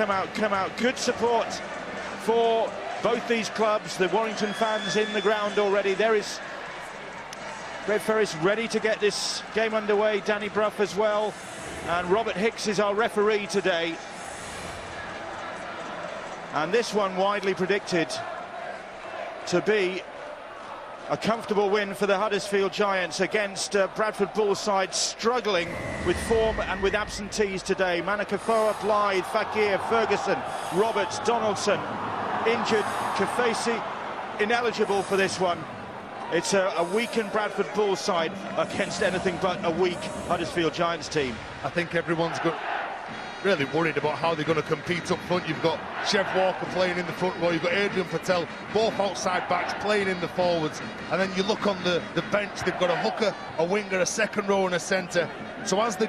come out. Good support for both these clubs. The Warrington fans in the ground already. There is Greg Ferris ready to get this game underway. Danny Brough as well. And Robert Hicks is our referee today. And this one widely predicted to be a comfortable win for the Huddersfield Giants against Bradford Bulls side struggling with form and with absentees today. Manakafoa, Blythe, Fakir, Ferguson, Roberts, Donaldson, injured, Kafesi ineligible for this one. It's a weakened Bradford Bulls side against anything but a weak Huddersfield Giants team. I think everyone's really worried about how they're going to compete up front. You've got Chev Walker playing in the front row, you've got Adrian Patel, both outside backs playing in the forwards, and then you look on the bench, they've got a hooker, a winger, a second row and a centre. So as the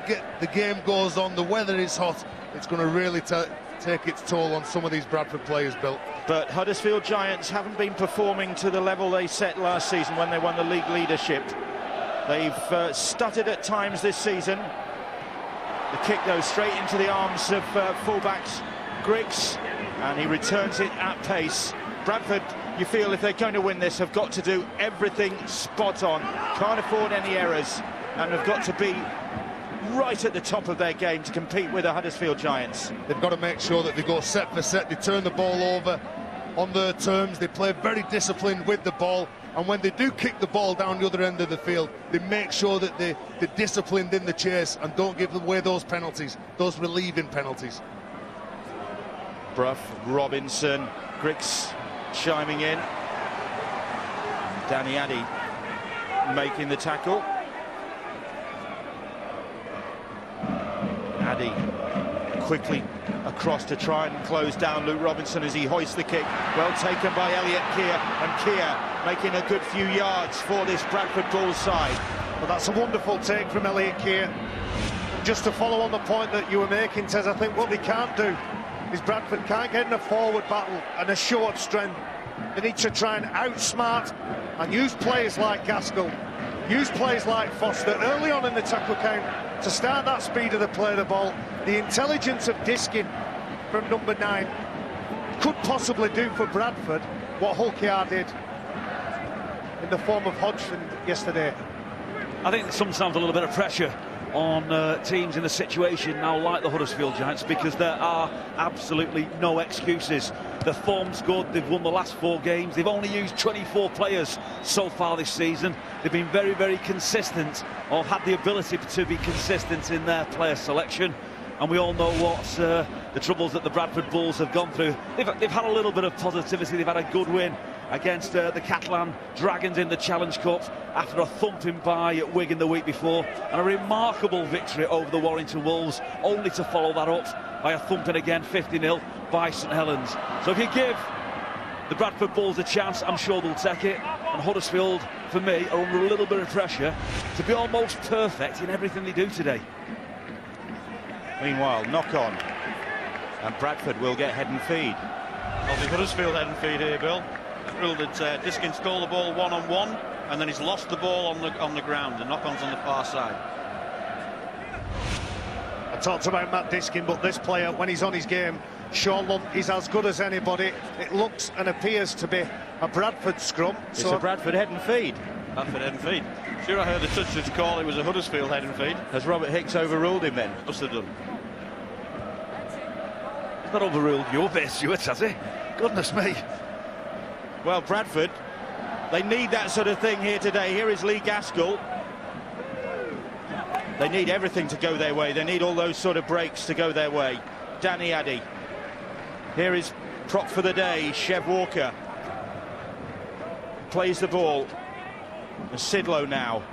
game goes on, the weather is hot, it's going to really take its toll on some of these Bradford players, Bill. But Huddersfield Giants haven't been performing to the level they set last season when they won the league leadership. They've stuttered at times this season. The kick goes straight into the arms of fullbacks Griggs, and he returns it at pace. Bradford, you feel if they're going to win this, have got to do everything spot on, can't afford any errors, and have got to be right at the top of their game to compete with the Huddersfield Giants. They've got to make sure that they go set for set, they turn the ball over on their terms, they play very disciplined with the ball, and when they do kick the ball down the other end of the field, they make sure that they're disciplined in the chase and don't give away those penalties, those relieving penalties. Brough, Robinson, Griggs chiming in. Danny Addy making the tackle. Addy quickly across to try and close down Luke Robinson as he hoists the kick. Well taken by Elliot Keir, and Keir making a good few yards for this Bradford Bulls side. Well, that's a wonderful take from Elliot Keir. Just to follow on the point that you were making, Tez, I think what they can't do is Bradford can't get in a forward battle and a short strength. They need to try and outsmart and use players like Gaskell, use players like Foster early on in the tackle count to start that speed of the play of the ball. The intelligence of Diskin from number 9 could possibly do for Bradford what Hulkiar did in the form of Hodgson yesterday. I think sometimes a little bit of pressure on teams in a situation now like the Huddersfield Giants, because there are absolutely no excuses. The form's good, they've won the last 4 games, they've only used 24 players so far this season. They've been very, very consistent, or had the ability to be consistent in their player selection. And we all know what the troubles that the Bradford Bulls have gone through. They've had a little bit of positivity, they've had a good win against the Catalan Dragons in the Challenge Cup after a thumping by Wigan the week before, and a remarkable victory over the Warrington Wolves, only to follow that up by a thumping again 50-0 by St Helens. So if you give the Bradford Bulls a chance, I'm sure they'll take it. And Huddersfield, for me, are under a little bit of pressure to be almost perfect in everything they do today. Meanwhile, knock on, and Bradford will get head and feed. Well, the Huddersfield head and feed here, Bill. Ruled that Diskin stole the ball one-on-one, and then he's lost the ball on the ground. The knock-on's on the far side. I talked about Matt Diskin, but this player, when he's on his game, Sean Lunt, is as good as anybody. It looks and appears to be a Bradford scrum. It's a Bradford head and feed. Bradford head and feed. Sure, I heard the touchman's call, it was a Huddersfield head and feed. Has Robert Hicks overruled him then? Must have done. He's not overruled your bit, Stuart, has he? Goodness me. Well, Bradford, they need that sort of thing here today. Here is Lee Gaskell. They need everything to go their way. They need all those sort of breaks to go their way. Danny Addy. Here is prop for the day, Chev Walker. Plays the ball. And Sidlow now.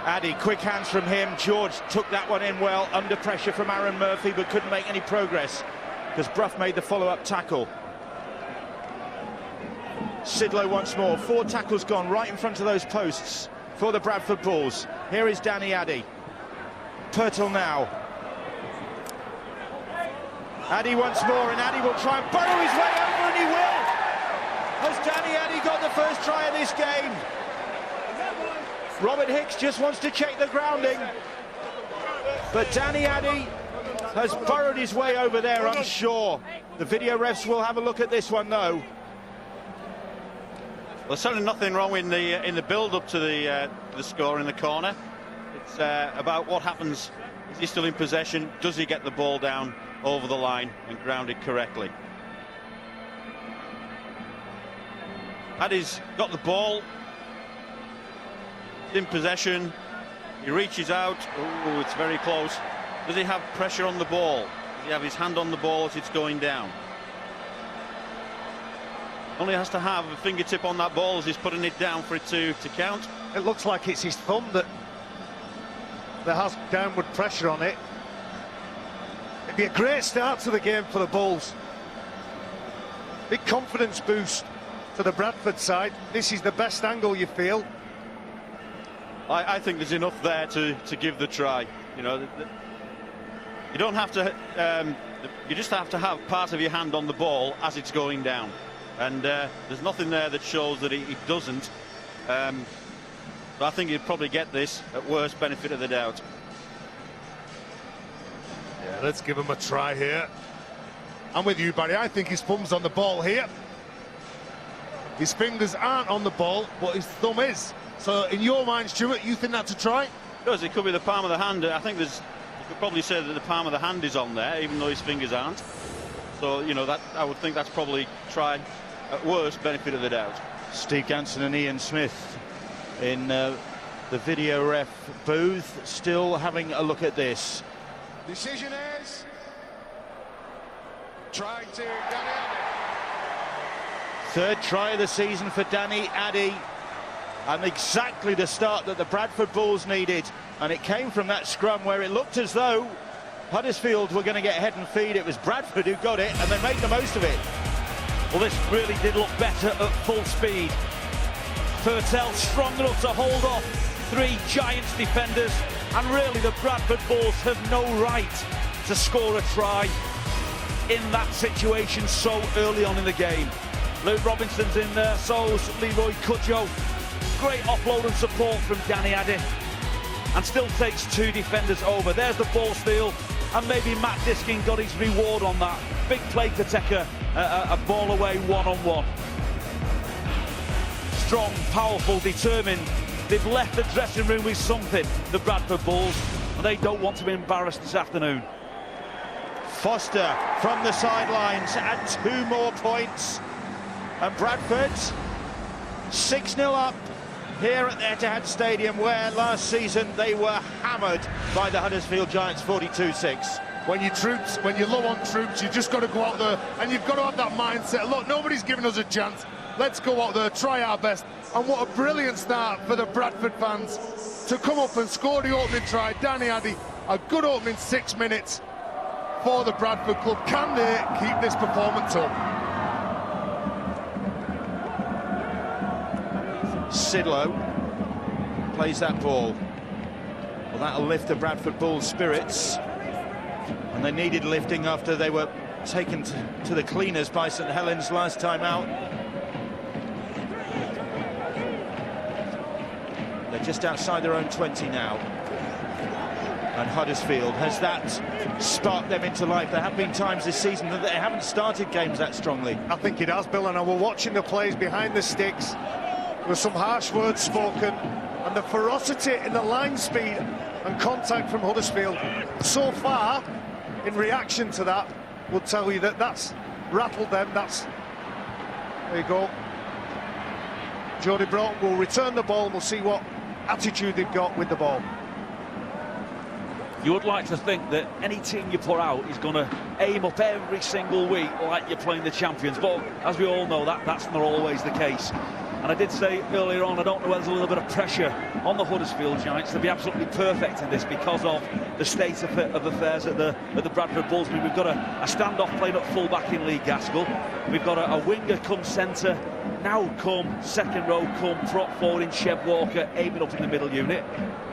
Addy, quick hands from him. George took that one in well, under pressure from Aaron Murphy, but couldn't make any progress because Brough made the follow-up tackle. Sidlow once more. 4 tackles gone right in front of those posts for the Bradford Bulls. Here is Danny Addy. Pirtle now. Addy once more, and Addy will try and burrow his way over, and he will. Has Danny Addy got the first try of this game? Robert Hicks just wants to check the grounding. But Danny Addy has burrowed his way over there, I'm sure. The video refs will have a look at this one, though. Well, there's certainly nothing wrong in the build-up to the score in the corner. It's about what happens. Is he still in possession? Does he get the ball down over the line and grounded correctly? Addy's got the ball in possession. He reaches out. Oh, it's very close. Does he have pressure on the ball? Does he have his hand on the ball as it's going down? Only has to have a fingertip on that ball as he's putting it down for it to count. It looks like it's his thumb that has downward pressure on it. It'd be a great start to the game for the Bulls. Big confidence boost to the Bradford side. This is the best angle, you feel. I think there's enough there to give the try. You know, you don't have to. You just have to have part of your hand on the ball as it's going down, and there's nothing there that shows that he doesn't. But I think he'd probably get this at worst, benefit of the doubt. Yeah, let's give him a try here. I'm with you, Barry. I think his thumb's on the ball here. His fingers aren't on the ball, but his thumb is. So, in your mind, Stuart, you think that's a try? Because it could be the palm of the hand. I think you could probably say that the palm of the hand is on there, even though his fingers aren't. So, you know, that I would think that's probably try at worst, benefit of the doubt. Steve Ganson and Ian Smith in the video ref booth, still having a look at this. Decision is trying to Danny Addy. Third try of the season for Danny Addy, and exactly the start that the Bradford Bulls needed, and it came from that scrum where it looked as though Huddersfield were going to get head and feet. It was Bradford who got it, and they made the most of it. Well, this really did look better at full speed. Purtell strong enough to hold off three Giants defenders, and really the Bradford Bulls have no right to score a try in that situation so early on in the game. Luke Robinson's in there, so's Leroy Cudjoe. Great offload and support from Danny Addy, and still takes two defenders over. There's the ball steal, and maybe Matt Diskin got his reward on that. Big play to take a ball away one-on-one. Strong, powerful, determined. They've left the dressing room with something, the Bradford Bulls, and they don't want to be embarrassed this afternoon. Foster from the sidelines, and 2 more points. And Bradford 6-0 up here at the Etihad Stadium, where last season they were hammered by the Huddersfield Giants 42-6. When you're low on troops, you just got to go out there and you've got to have that mindset. Look, nobody's giving us a chance. Let's go out there, try our best. And what a brilliant start for the Bradford fans to come up and score the opening try. Danny Addy, a good opening 6 minutes for the Bradford club. Can they keep this performance up? Sidlow plays that ball. Well, that'll lift the Bradford Bulls' spirits, and they needed lifting after they were taken to the cleaners by St Helens last time out. They're just outside their own 20 now, and Huddersfield, has that sparked them into life? There have been times this season that they haven't started games that strongly. I think it has, Bill, and I were watching the plays behind the sticks. There were some harsh words spoken, and the ferocity in the line speed and contact from Huddersfield so far in reaction to that will tell you that that's rattled them. There you go. Jody Broughton will return the ball, and we'll see what attitude they've got with the ball. You would like to think that any team you put out is going to aim up every single week like you're playing the champions, but as we all know, that's not always the case. And I did say earlier on, I don't know whether there's a little bit of pressure on the Huddersfield Giants to be absolutely perfect in this because of the state of affairs at the Bradford Bulls. I mean, we've got a standoff playing up full-back in Lee Gaskell. We've got a winger come centre, now come second row, come prop forward in Chev Walker, aiming up in the middle unit.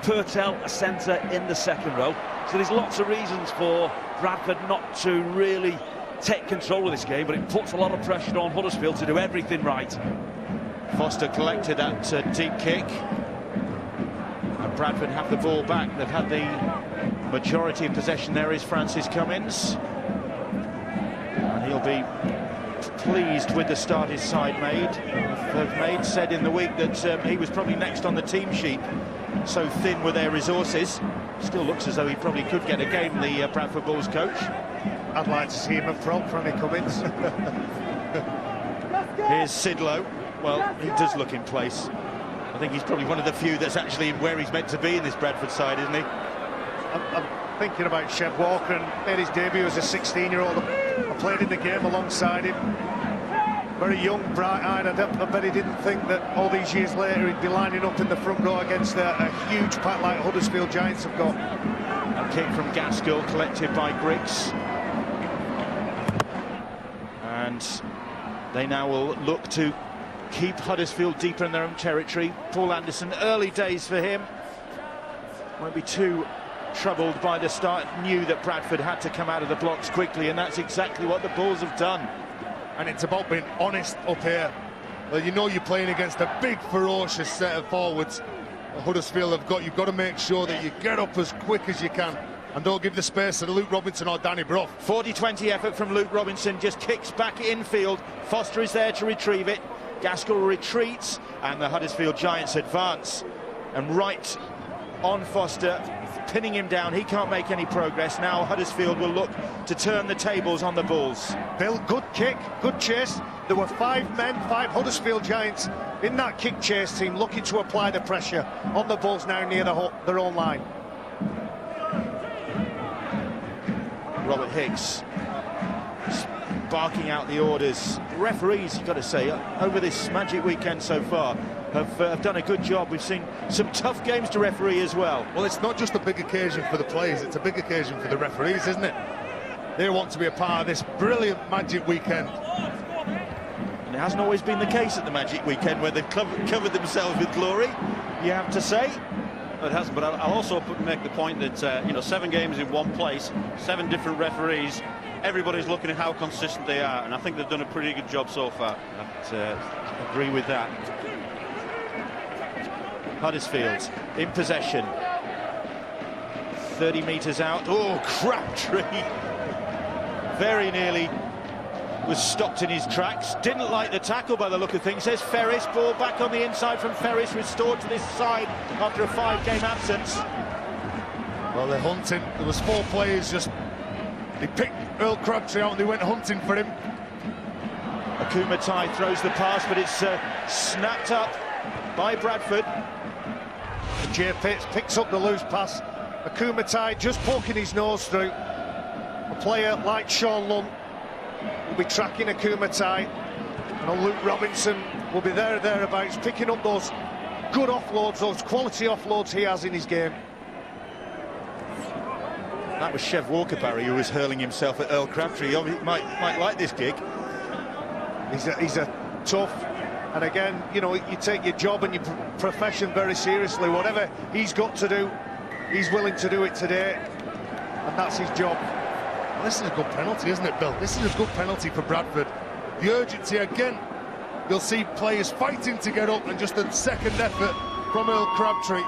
Purtell, a centre in the second row. So there's lots of reasons for Bradford not to really take control of this game, but it puts a lot of pressure on Huddersfield to do everything right. Foster collected that deep kick, and Bradford have the ball back. They've had the Majority of possession there is Francis Cummins, and he'll be pleased with the start his side made. Said in the week that he was probably next on the team sheet, so thin were their resources. Still looks as though he probably could get a game, the Bradford Bulls coach. I'd like to see him up front, Franny Cummins. Here's Sidlow. Well, he does look in place. I think he's probably one of the few that's actually where he's meant to be in this Bradford side, isn't he? I'm thinking about Chev Walker, and made his debut as a 16-year-old. I played in the game alongside him. Very young, bright-eyed. I bet he didn't think that all these years later he'd be lining up in the front row against a huge pack like Huddersfield Giants have got. A kick from Gaskell, collected by Griggs. And they now will look to keep Huddersfield deeper in their own territory. Paul Anderson, early days for him. Won't be too troubled by the start. Knew that Bradford had to come out of the blocks quickly, and that's exactly what the Bulls have done. And it's about being honest up here. Well, you know you're playing against a big, ferocious set of forwards Huddersfield have got. You've got to make sure that you get up as quick as you can and don't give the space to Luke Robinson or Danny Brough. 40-20 effort from Luke Robinson, just kicks back infield. Foster is there to retrieve it. Gaskell retreats, and the Huddersfield Giants advance. And right on Foster, pinning him down. He can't make any progress. Now Huddersfield will look to turn the tables on the Bulls. Bill, good kick, good chase. There were 5 men, 5 Huddersfield Giants in that kick chase team looking to apply the pressure on the Bulls now near their own line. Robert Hicks barking out the orders. The referees, you've got to say, over this Magic weekend so far have done a good job. We've seen some tough games to referee as well. Well, it's not just a big occasion for the players, it's a big occasion for the referees, isn't it? They want to be a part of this brilliant Magic weekend. And it hasn't always been the case at the Magic weekend, where they've covered themselves with glory, you have to say. It hasn't, but I'll also make the point that, you know, 7 games in one place, 7 different referees, everybody's looking at how consistent they are, and I think they've done a pretty good job so far. I agree with that. Huddersfield in possession. 30 metres out. Oh, Crabtree! Very nearly was stopped in his tracks. Didn't like the tackle by the look of things. There's Ferris, ball back on the inside from Ferris, restored to this side after a 5-game absence. Well, they're hunting. There was 4 players just... They picked Earl Crabtree out and they went hunting for him. Akumatai throws the pass, but it's snapped up by Bradford. Jay Pitts picks up the loose pass. Akumatai just poking his nose through. A player like Sean Lunt will be tracking Akumatai, and Luke Robinson will be there or thereabouts, picking up those good offloads, those quality offloads he has in his game. That was Chev Walker, Barry, who was hurling himself at Earl Crabtree. He might like this gig. He's a tough, and again, you know, you take your job and your profession very seriously. Whatever he's got to do, he's willing to do it today, and that's his job. Well, this is a good penalty, isn't it, Bill? This is a good penalty for Bradford. The urgency again. You'll see players fighting to get up, and just a second effort from Earl Crabtree.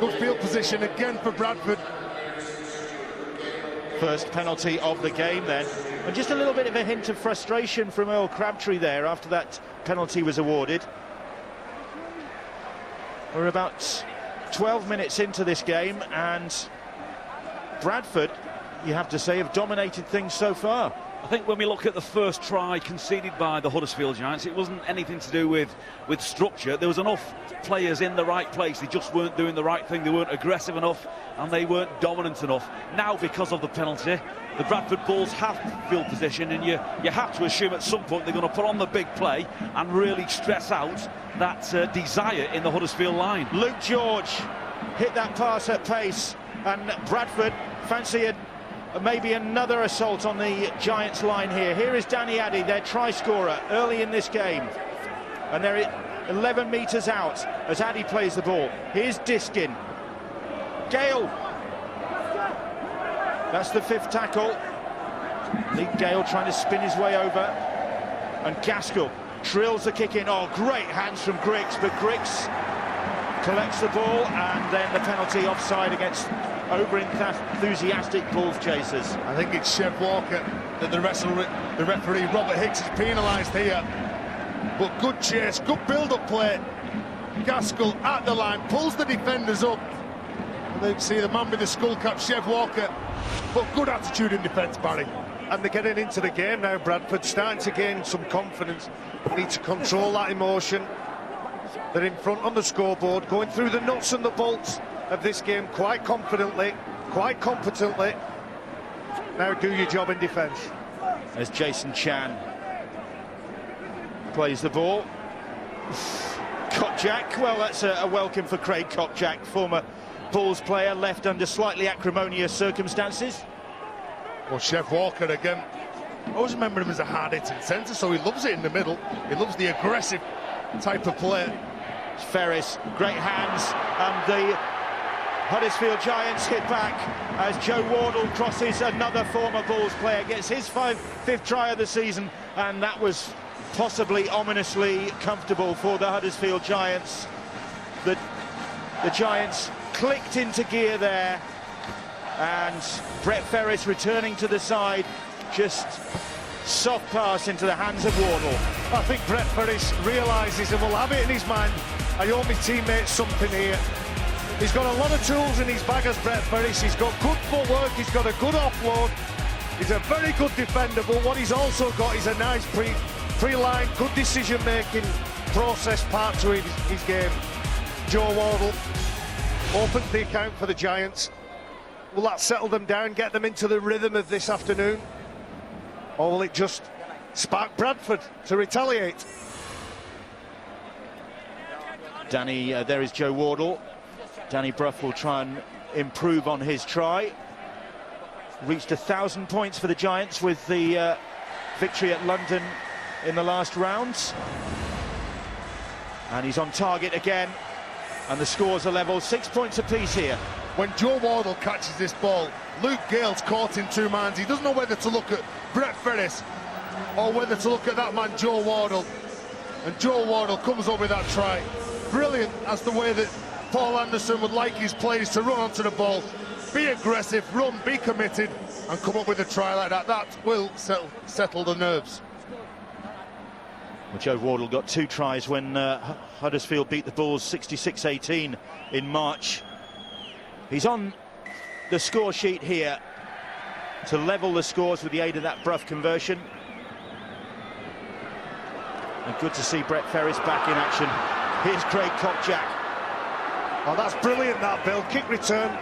Good field position again for Bradford. First penalty of the game then, and just a little bit of a hint of frustration from Earl Crabtree there after that penalty was awarded. We're about 12 minutes into this game, and Bradford, you have to say, have dominated things so far. I think when we look at the first try conceded by the Huddersfield Giants, it wasn't anything to do with structure. There was enough players in the right place. They just weren't doing the right thing. They weren't aggressive enough, and they weren't dominant enough. Now, because of the penalty, the Bradford Bulls have field position, and you have to assume at some point they're going to put on the big play and really stress out that desire in the Huddersfield line. Luke George hit that pass at pace, and Bradford fancy maybe another assault on the Giants line here. Here is Danny Addy, their try scorer early in this game, and they're 11 metres out as Addy plays the ball. Here's Diskin. Gale. That's the 5th tackle. Lee Gale trying to spin his way over, and Gaskell drills the kick in. Oh, great hands from Griggs, but Griggs collects the ball, and then the penalty offside against over-enthusiastic Bulls chasers. I think it's Chev Walker that the referee Robert Hicks is penalised here. But good chase, good build-up play. Gaskell at the line, pulls the defenders up. And then you see the man with the skull cap, Chev Walker. But good attitude in defence, Barry. And they're getting into the game now, Bradford, starting to gain some confidence. They need to control that emotion. They're in front on the scoreboard, going through the nuts and the bolts of this game quite confidently, quite competently. Now do your job in defence. As Jason Chan plays the ball. Kopczak, well, that's a welcome for Craig Kopczak, former Bulls player, left under slightly acrimonious circumstances. Well, Chev Walker again. I always remember him as a hard-hitting centre, so he loves it in the middle. He loves the aggressive type of play. Ferris, great hands, and the Huddersfield Giants hit back as Joe Wardle crosses. Another former Bulls player gets his fifth try of the season, and that was possibly ominously comfortable for the Huddersfield Giants. The Giants clicked into gear there, and Brett Ferris returning to the side, just soft pass into the hands of Wardle. I think Brett Ferris realises and will have it in his mind, I owe my teammates something here. He's got a lot of tools in his bag as Brett Ferris. He's got good footwork, he's got a good offload, he's a very good defender, but what he's also got is a nice pre-line, good decision-making process part to his game. Joe Wardle opens the account for the Giants. Will that settle them down, get them into the rhythm of this afternoon? Or will it just spark Bradford to retaliate? Danny, there is Joe Wardle. Danny Brough will try and improve on his try. Reached 1,000 points for the Giants with the victory at London in the last round. And he's on target again. And the scores are level, 6 points apiece here. When Joe Wardle catches this ball, Luke Gale's caught in two minds. He doesn't know whether to look at Brett Ferris or whether to look at that man, Joe Wardle. And Joe Wardle comes up with that try. Brilliant as the way that Paul Anderson would like his players to run onto the ball, be aggressive, run, be committed, and come up with a try like that. That will settle the nerves. Well, Joe Wardle got 2 tries when Huddersfield beat the Bulls 66-18 in March. He's on the score sheet here to level the scores with the aid of that Brough conversion. And good to see Brett Ferris back in action. Here's Craig Kopczak. Oh, that's brilliant, that, Bill. Kick return,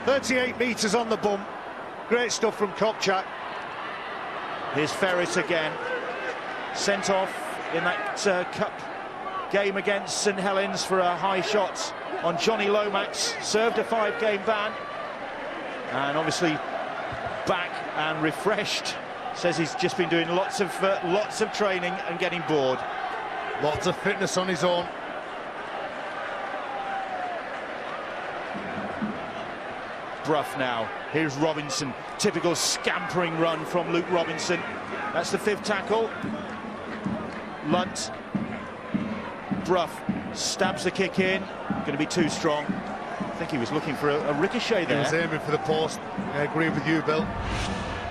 38 metres on the bum. Great stuff from Kopczak. Here's Ferris again. Sent off in that cup game against St Helens for a high shot on Johnny Lomax. Served a 5-game ban. And obviously back and refreshed. Says he's just been doing lots of training and getting bored. Lots of fitness on his own. Brough now. Here's Robinson. Typical scampering run from Luke Robinson. That's the 5th tackle. Lunt. Brough stabs the kick in. Going to be too strong. I think he was looking for a ricochet there. He was aiming for the post. I agree with you, Bill.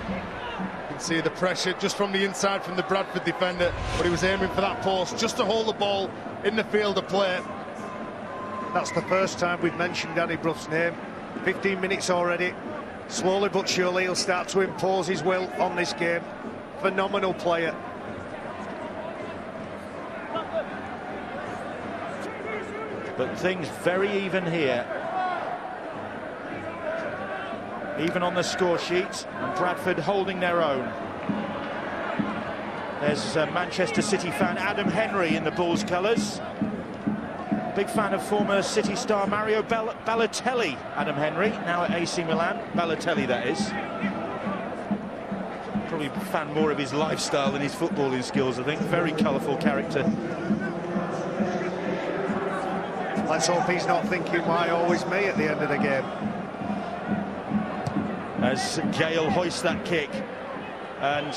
You can see the pressure just from the inside from the Bradford defender, but he was aiming for that post just to hold the ball in the field of play. That's the first time we've mentioned Danny Brough's name. 15 minutes already. Slowly but surely he'll start to impose his will on this game. Phenomenal player. But things very even here. Even on the score sheet, and Bradford holding their own. There's a Manchester City fan, Adam Henry, in the Bulls colours. Big fan of former City star Mario Balotelli, Adam Henry, now at AC Milan. Balotelli, that is. Probably a fan more of his lifestyle than his footballing skills, I think. Very colourful character. Let's hope he's not thinking, why always me at the end of the game. As Gale hoists that kick, and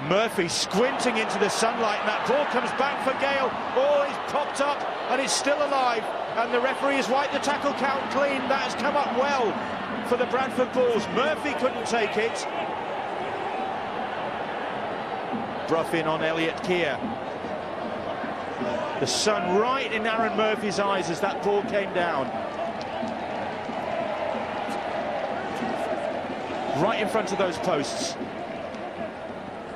Murphy squinting into the sunlight, and that ball comes back for Gale. Oh, it's popped up and it's still alive, and the referee has wiped the tackle count clean. That has come up well for the Bradford Bulls. Murphy couldn't take it. Brough in on Elliot Keir. The sun right in Aaron Murphy's eyes as that ball came down. Right in front of those posts.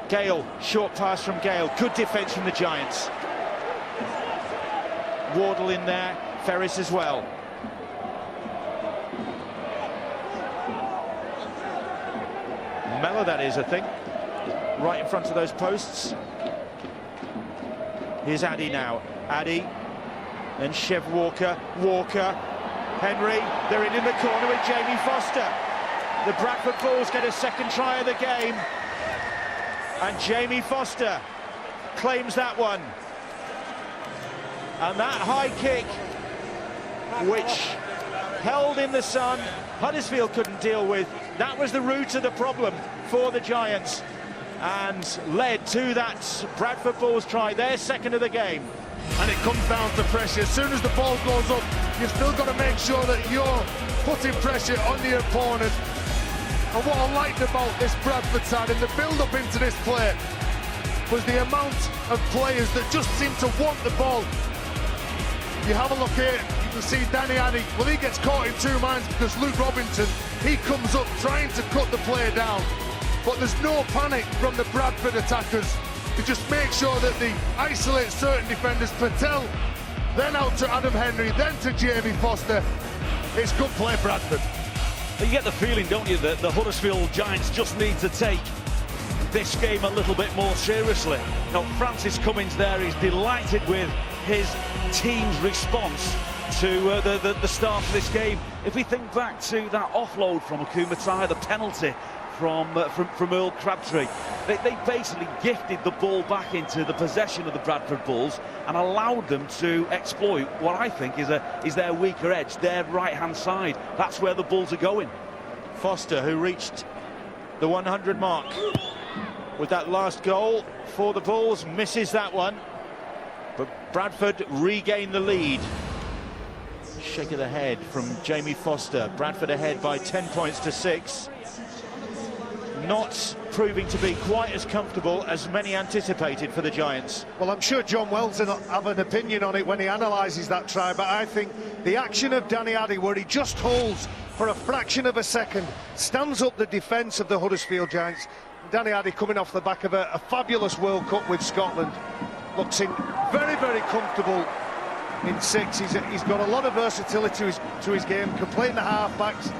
Gale, short pass from Gale. Good defence from the Giants. Wardle in there, Ferris as well. Mellor, that is, I think. Right in front of those posts. Here's Addy now. Addy, and Chev Walker. Walker, Henry. They're in the corner with Jamie Foster. The Bradford Bulls get a second try of the game. And Jamie Foster claims that one. And that high kick, which held in the sun, Huddersfield couldn't deal with. That was the root of the problem for the Giants and led to that Bradford Bulls try, their second of the game. And it comes down to pressure. As soon as the ball goes up, you've still got to make sure that you're putting pressure on the opponent. And what I liked about this Bradford side and the build-up into this play was the amount of players that just seem to want the ball. You have a look here, you can see Danny Addy. Well, he gets caught in two minds because Luke Robinson, he comes up trying to cut the play down. But there's no panic from the Bradford attackers. They just make sure that they isolate certain defenders. Patel, then out to Adam Henry, then to Jamie Foster. It's good play, Bradford. You get the feeling, don't you, that the Huddersfield Giants just need to take this game a little bit more seriously. Now, Francis Cummins there is delighted with his team's response to the start of this game. If we think back to that offload from Akumatai, the penalty from Earl Crabtree, they basically gifted the ball back into the possession of the Bradford Bulls and allowed them to exploit what I think is their weaker edge, their right-hand side. That's where the Bulls are going. Foster, who reached the 100 mark with that last goal for the Bulls, misses that one. But Bradford regain the lead. Shake of the head from Jamie Foster. Bradford ahead by 10 points to 6. Not proving to be quite as comfortable as many anticipated for the Giants. Well, I'm sure John Wells will have an opinion on it when he analyses that try, but I think the action of Danny Addy, where he just holds for a fraction of a second, stands up the defence of the Huddersfield Giants. Danny Addy, coming off the back of a fabulous World Cup with Scotland, looks in very, very comfortable in 6. He's got a lot of versatility to his game, can play in the half-backs,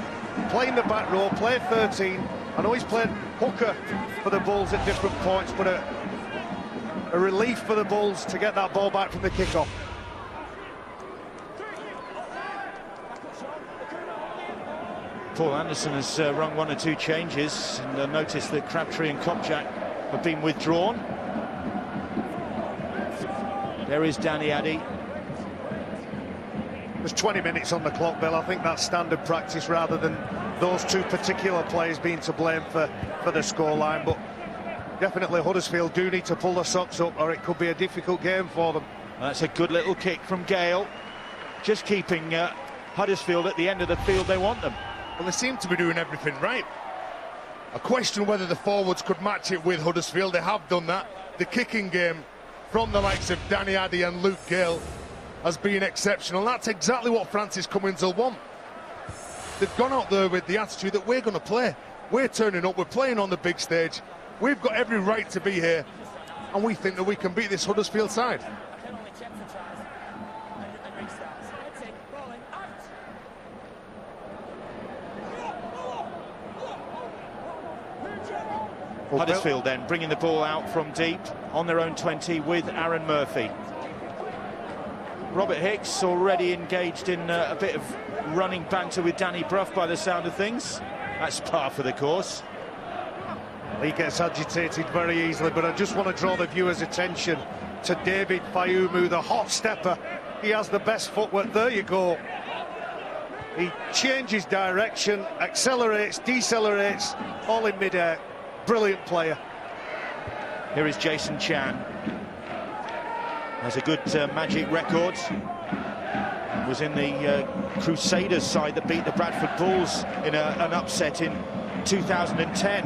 playing the back row, play 13. I know he's played hooker for the Bulls at different points, but a relief for the Bulls to get that ball back from the kickoff. Paul Anderson has rung one or two changes, and notice that Crabtree and Kopczak have been withdrawn. There is Danny Addy. There's 20 minutes on the clock, Bill. I think that's standard practice rather than those two particular players being to blame for the scoreline. But definitely Huddersfield do need to pull their socks up, or it could be a difficult game for them. That's a good little kick from Gale, just keeping Huddersfield at the end of the field they want them. Well, they seem to be doing everything right. I question whether the forwards could match it with Huddersfield. They have done that. The kicking game from the likes of Danny Addy and Luke Gale has been exceptional. That's exactly what Francis Cummins will want. They've gone out there with the attitude that we're going to play. We're turning up, we're playing on the big stage. We've got every right to be here, and we think that we can beat this Huddersfield side. Huddersfield then bringing the ball out from deep on their own 20 with Aaron Murphy. Robert Hicks already engaged in a bit of running banter with Danny Brough by the sound of things. That's par for the course. He gets agitated very easily, but I just want to draw the viewers' attention to David Fayumu, the hot stepper. He has the best footwork. There you go. He changes direction, accelerates, decelerates, all in mid-air. Brilliant player. Here is Jason Chan. Has a good magic record. was in the Crusaders side that beat the Bradford Bulls in an upset in 2010.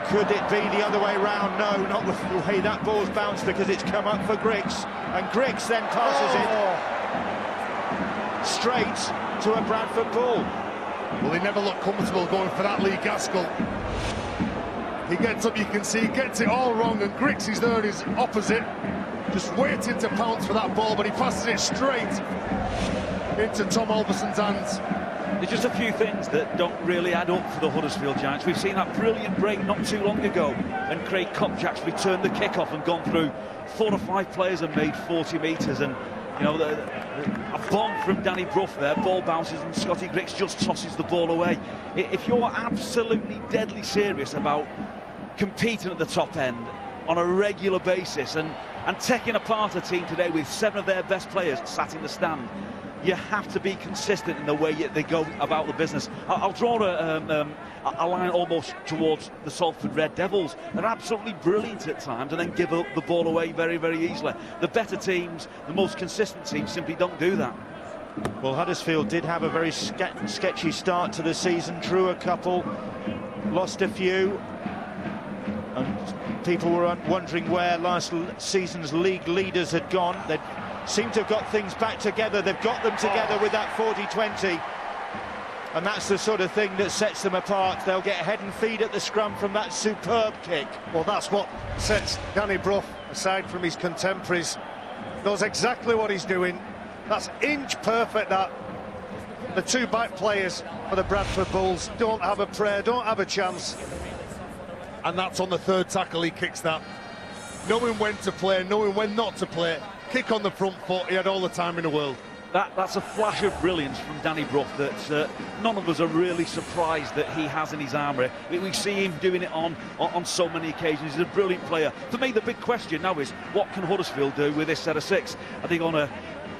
Could it be the other way round? No, not with the way that ball's bounced, because it's come up for Griggs, and Griggs then passes it straight to a Bradford Bull. Well, he never looked comfortable going for that, Lee Gaskell. He gets up, you can see, gets it all wrong, and Griggs is there on his opposite, just waiting to pounce for that ball, but he passes it straight into Tom Alverson's hands. There's just a few things that don't really add up for the Huddersfield Giants. We've seen that brilliant break not too long ago, and Craig Kopczak's returned the kick-off and gone through 4 or 5 players and made 40 metres, and you know, a bomb from Danny Brough there, ball bounces and Scotty Griggs just tosses the ball away. If you're absolutely deadly serious about competing at the top end on a regular basis and taking apart a team today with 7 of their best players sat in the stand, you have to be consistent in the way they go about the business. I'll draw a line almost towards the Salford Red Devils. They're absolutely brilliant at times and then give up the ball away very, very easily. The better teams, the most consistent teams, simply don't do that. Well, Huddersfield did have a very sketchy start to the season, drew a couple, lost a few, and people were wondering where last season's league leaders had gone. They'd seem to have got things back together. They've got them together with that 40-20, and that's the sort of thing that sets them apart. They'll get head and feet at the scrum from that superb kick. Well, that's what sets Danny Brough aside from his contemporaries. Knows exactly what he's doing. That's inch perfect. That the 2 back players for the Bradford Bulls don't have a prayer, don't have a chance. And that's on the 3rd tackle. He kicks that, knowing when to play, knowing when not to play. Kick on the front foot, he had all the time in the world. That's a flash of brilliance from Danny Brough that none of us are really surprised that he has in his armoury. We see him doing it on so many occasions. He's a brilliant player. For me, the big question now is, what can Huddersfield do with this set of 6? Are they going to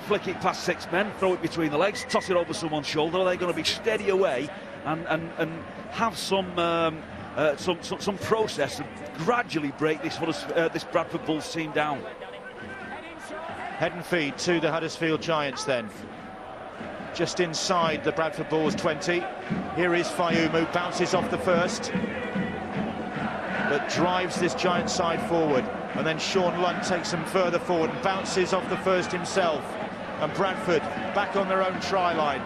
flick it past 6 men, throw it between the legs, toss it over someone's shoulder? Are they going to be steady away and have some process and gradually break this Bradford Bulls team down? Head and feed to the Huddersfield Giants then. Just inside the Bradford Bulls 20. Here is Fayumu, bounces off the first, but drives this Giant side forward. And then Sean Lunt takes them further forward and bounces off the first himself. And Bradford back on their own try line.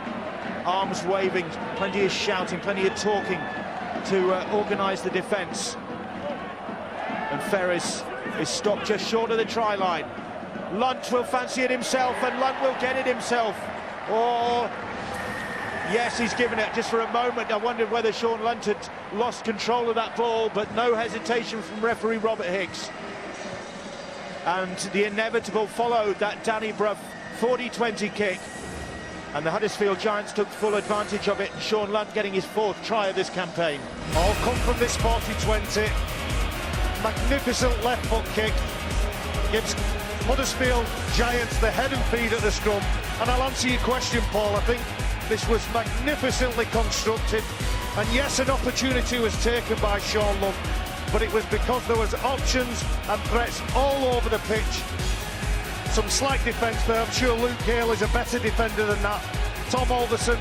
Arms waving, plenty of shouting, plenty of talking to organise the defence. And Ferris is stopped just short of the try line. Lunt will fancy it himself, and Lunt will get it himself. Oh, yes, he's given it just for a moment. I wondered whether Sean Lunt had lost control of that ball, but no hesitation from referee Robert Hicks. And the inevitable followed that Danny Brough 40-20 kick, and the Huddersfield Giants took full advantage of it. Sean Lunt getting his 4th try of this campaign. All come from this 40-20. Magnificent left foot kick. Gives Huddersfield Giants the head and feet at the scrum. And I'll answer your question, Paul. I think this was magnificently constructed. And yes, an opportunity was taken by Sean Lunt, but it was because there was options and threats all over the pitch. Some slight defence there. I'm sure Luke Gale is a better defender than that. Tom Alderson,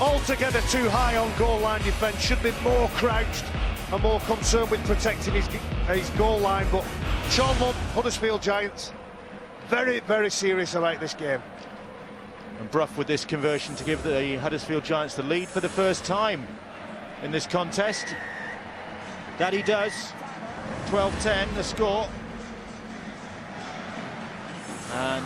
altogether too high on goal line defence, should be more crouched and more concerned with protecting his goal line. But Sean Lunt, Huddersfield Giants, very, very serious about this game. And Brough with this conversion to give the Huddersfield Giants the lead for the first time in this contest. That he does. 12-10 the score. And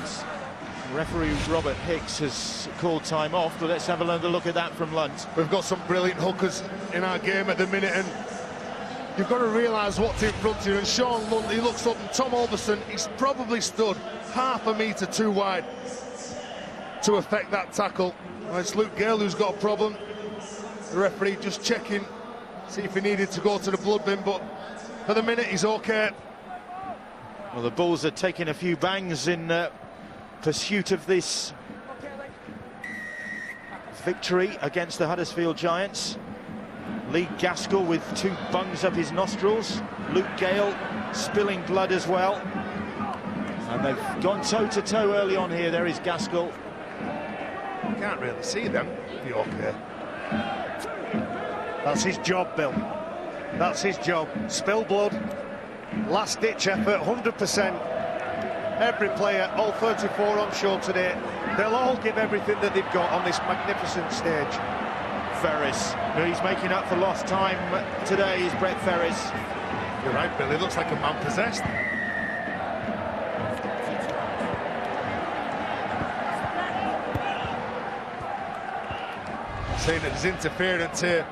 referee Robert Hicks has called time off, but let's have another look at that from Lunt. We've got some brilliant hookers in our game at the minute, and you've got to realise what's in front of you. And Sean Lunt, he looks up, and Tom Alderson, he's probably stood half a metre too wide to affect that tackle. Well, it's Luke Gale who's got a problem. The referee just checking, see if he needed to go to the blood bin, but for the minute he's okay. Well, the Bulls are taking a few bangs in pursuit of this victory against the Huddersfield Giants. Lee Gaskell with 2 bungs up his nostrils. Luke Gale spilling blood as well. And they've gone toe-to-toe early on here. There is Gaskell. can't really see them. Be okay. That's his job, Bill. That's his job. Spill blood, last-ditch effort, 100%. Every player, all 34 on show today, they'll all give everything that they've got on this magnificent stage. Ferris, he's making up for lost time today, is Brett Ferris. You're right, Bill. He looks like a man possessed. Saying that there's interference here.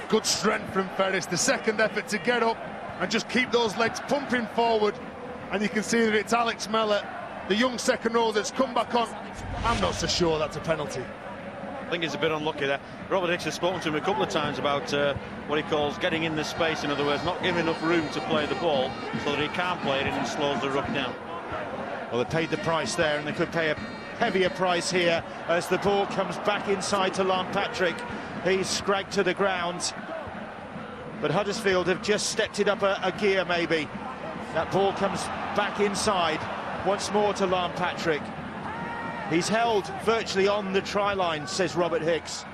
Good strength from Ferris. The second effort to get up and just keep those legs pumping forward. And you can see that it's Alex Mellor, the young second row, that's come back on. I'm not so sure that's a penalty. I think he's a bit unlucky there. Robert Hicks has spoken to him a couple of times about what he calls getting in the space. In other words, not giving enough room to play the ball so that he can't play it in and slows the ruck down. Well, they paid the price there, and they could pay a heavier price here as the ball comes back inside to Lance Patrick. He's scragged to the ground, but Huddersfield have just stepped it up a gear maybe. That ball comes back inside once more to Lance Patrick. He's held virtually on the try line, says Robert Hicks.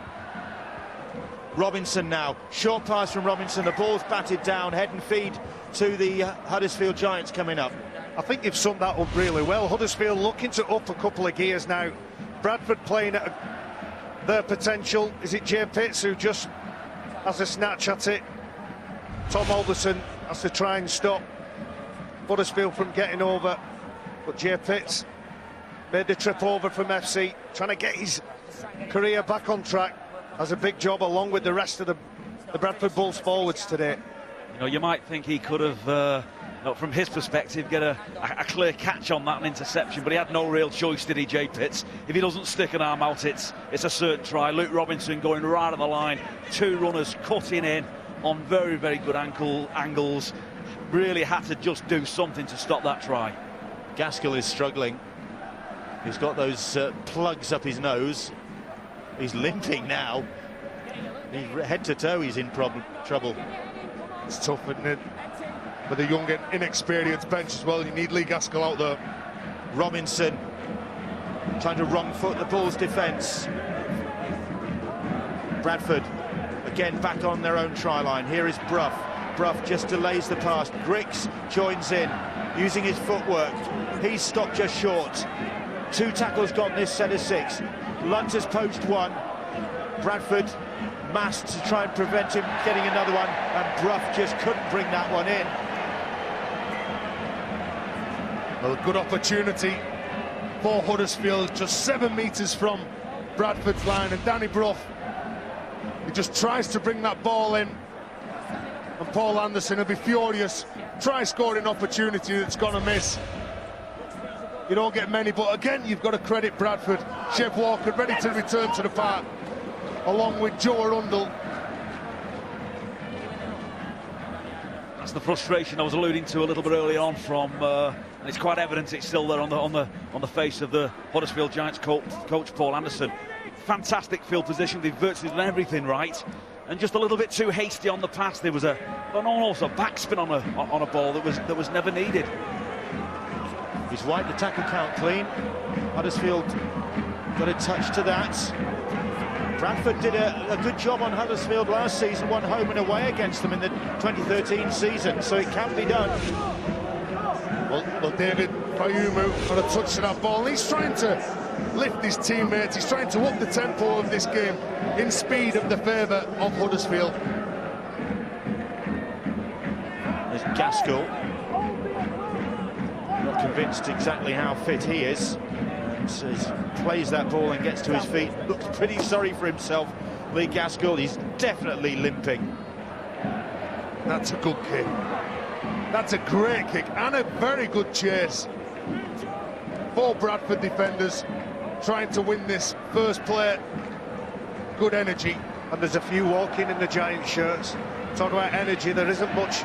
Robinson now, short pass from Robinson, the ball's batted down, head and feet to the Huddersfield Giants coming up. I think you've summed that up really well. Huddersfield looking to up a couple of gears now. Bradford playing at their potential. Is it Jay Pitts who just has a snatch at it? Tom Alderson has to try and stop Huddersfield from getting over, but Jay Pitts made the trip over from FC, trying to get his career back on track. Has a big job along with the rest of the Bradford Bulls forwards today. You know, you might think he could have, from his perspective, get a clear catch on that, an interception, but he had no real choice, did he, Jay Pitts? If he doesn't stick an arm out, it's a certain try. Luke Robinson going right on the line, two runners cutting in on very, very good angles. Really had to just do something to stop that try. Gaskell is struggling. He's got those plugs up his nose. He's limping now. Head to toe, he's in trouble. It's tough, isn't it? With a young and inexperienced bench as well, you need Lee Gaskell out there. Robinson trying to wrong foot the Bulls' defence. Bradford again back on their own try line. Here is Brough. Brough just delays the pass. Griggs joins in, using his footwork. He's stopped just short. Two tackles gone this set of six. Lunt has poached one. Bradford massed to try and prevent him getting another one, and Brough just couldn't bring that one in. Well, a good opportunity for Huddersfield, just 7 metres from Bradford's line, and Danny Brough, he just tries to bring that ball in, and Paul Anderson will be furious. Try scoring opportunity that's gonna miss. You don't get many, but again, you've got to credit Bradford. Chev Walker ready to return to the park, along with Joe Arundel. That's the frustration I was alluding to a little bit earlier on from, and it's quite evident it's still there on the face of the Huddersfield Giants coach Paul Anderson. Fantastic field position, they've virtually done everything right, and just a little bit too hasty on the pass. There was almost a backspin on a ball that was never needed. He's wiped the tackle count clean. Huddersfield got a touch to that. Bradford did a good job on Huddersfield last season, won home and away against them in the 2013 season, so it can be done. Well, David Fayumu got a touch to that ball. He's trying to lift his teammates. He's trying to up the tempo of this game in speed of the favour of Huddersfield. There's Gaskell. Not convinced exactly how fit he is. So he plays that ball and gets to his feet. Looks pretty sorry for himself, Lee Gaskell. He's definitely limping. That's a good kick. That's a great kick and a very good chase. 4 Bradford defenders trying to win this first play. Good energy. And there's a few walking in the Giants shirts. Talk about energy, there isn't much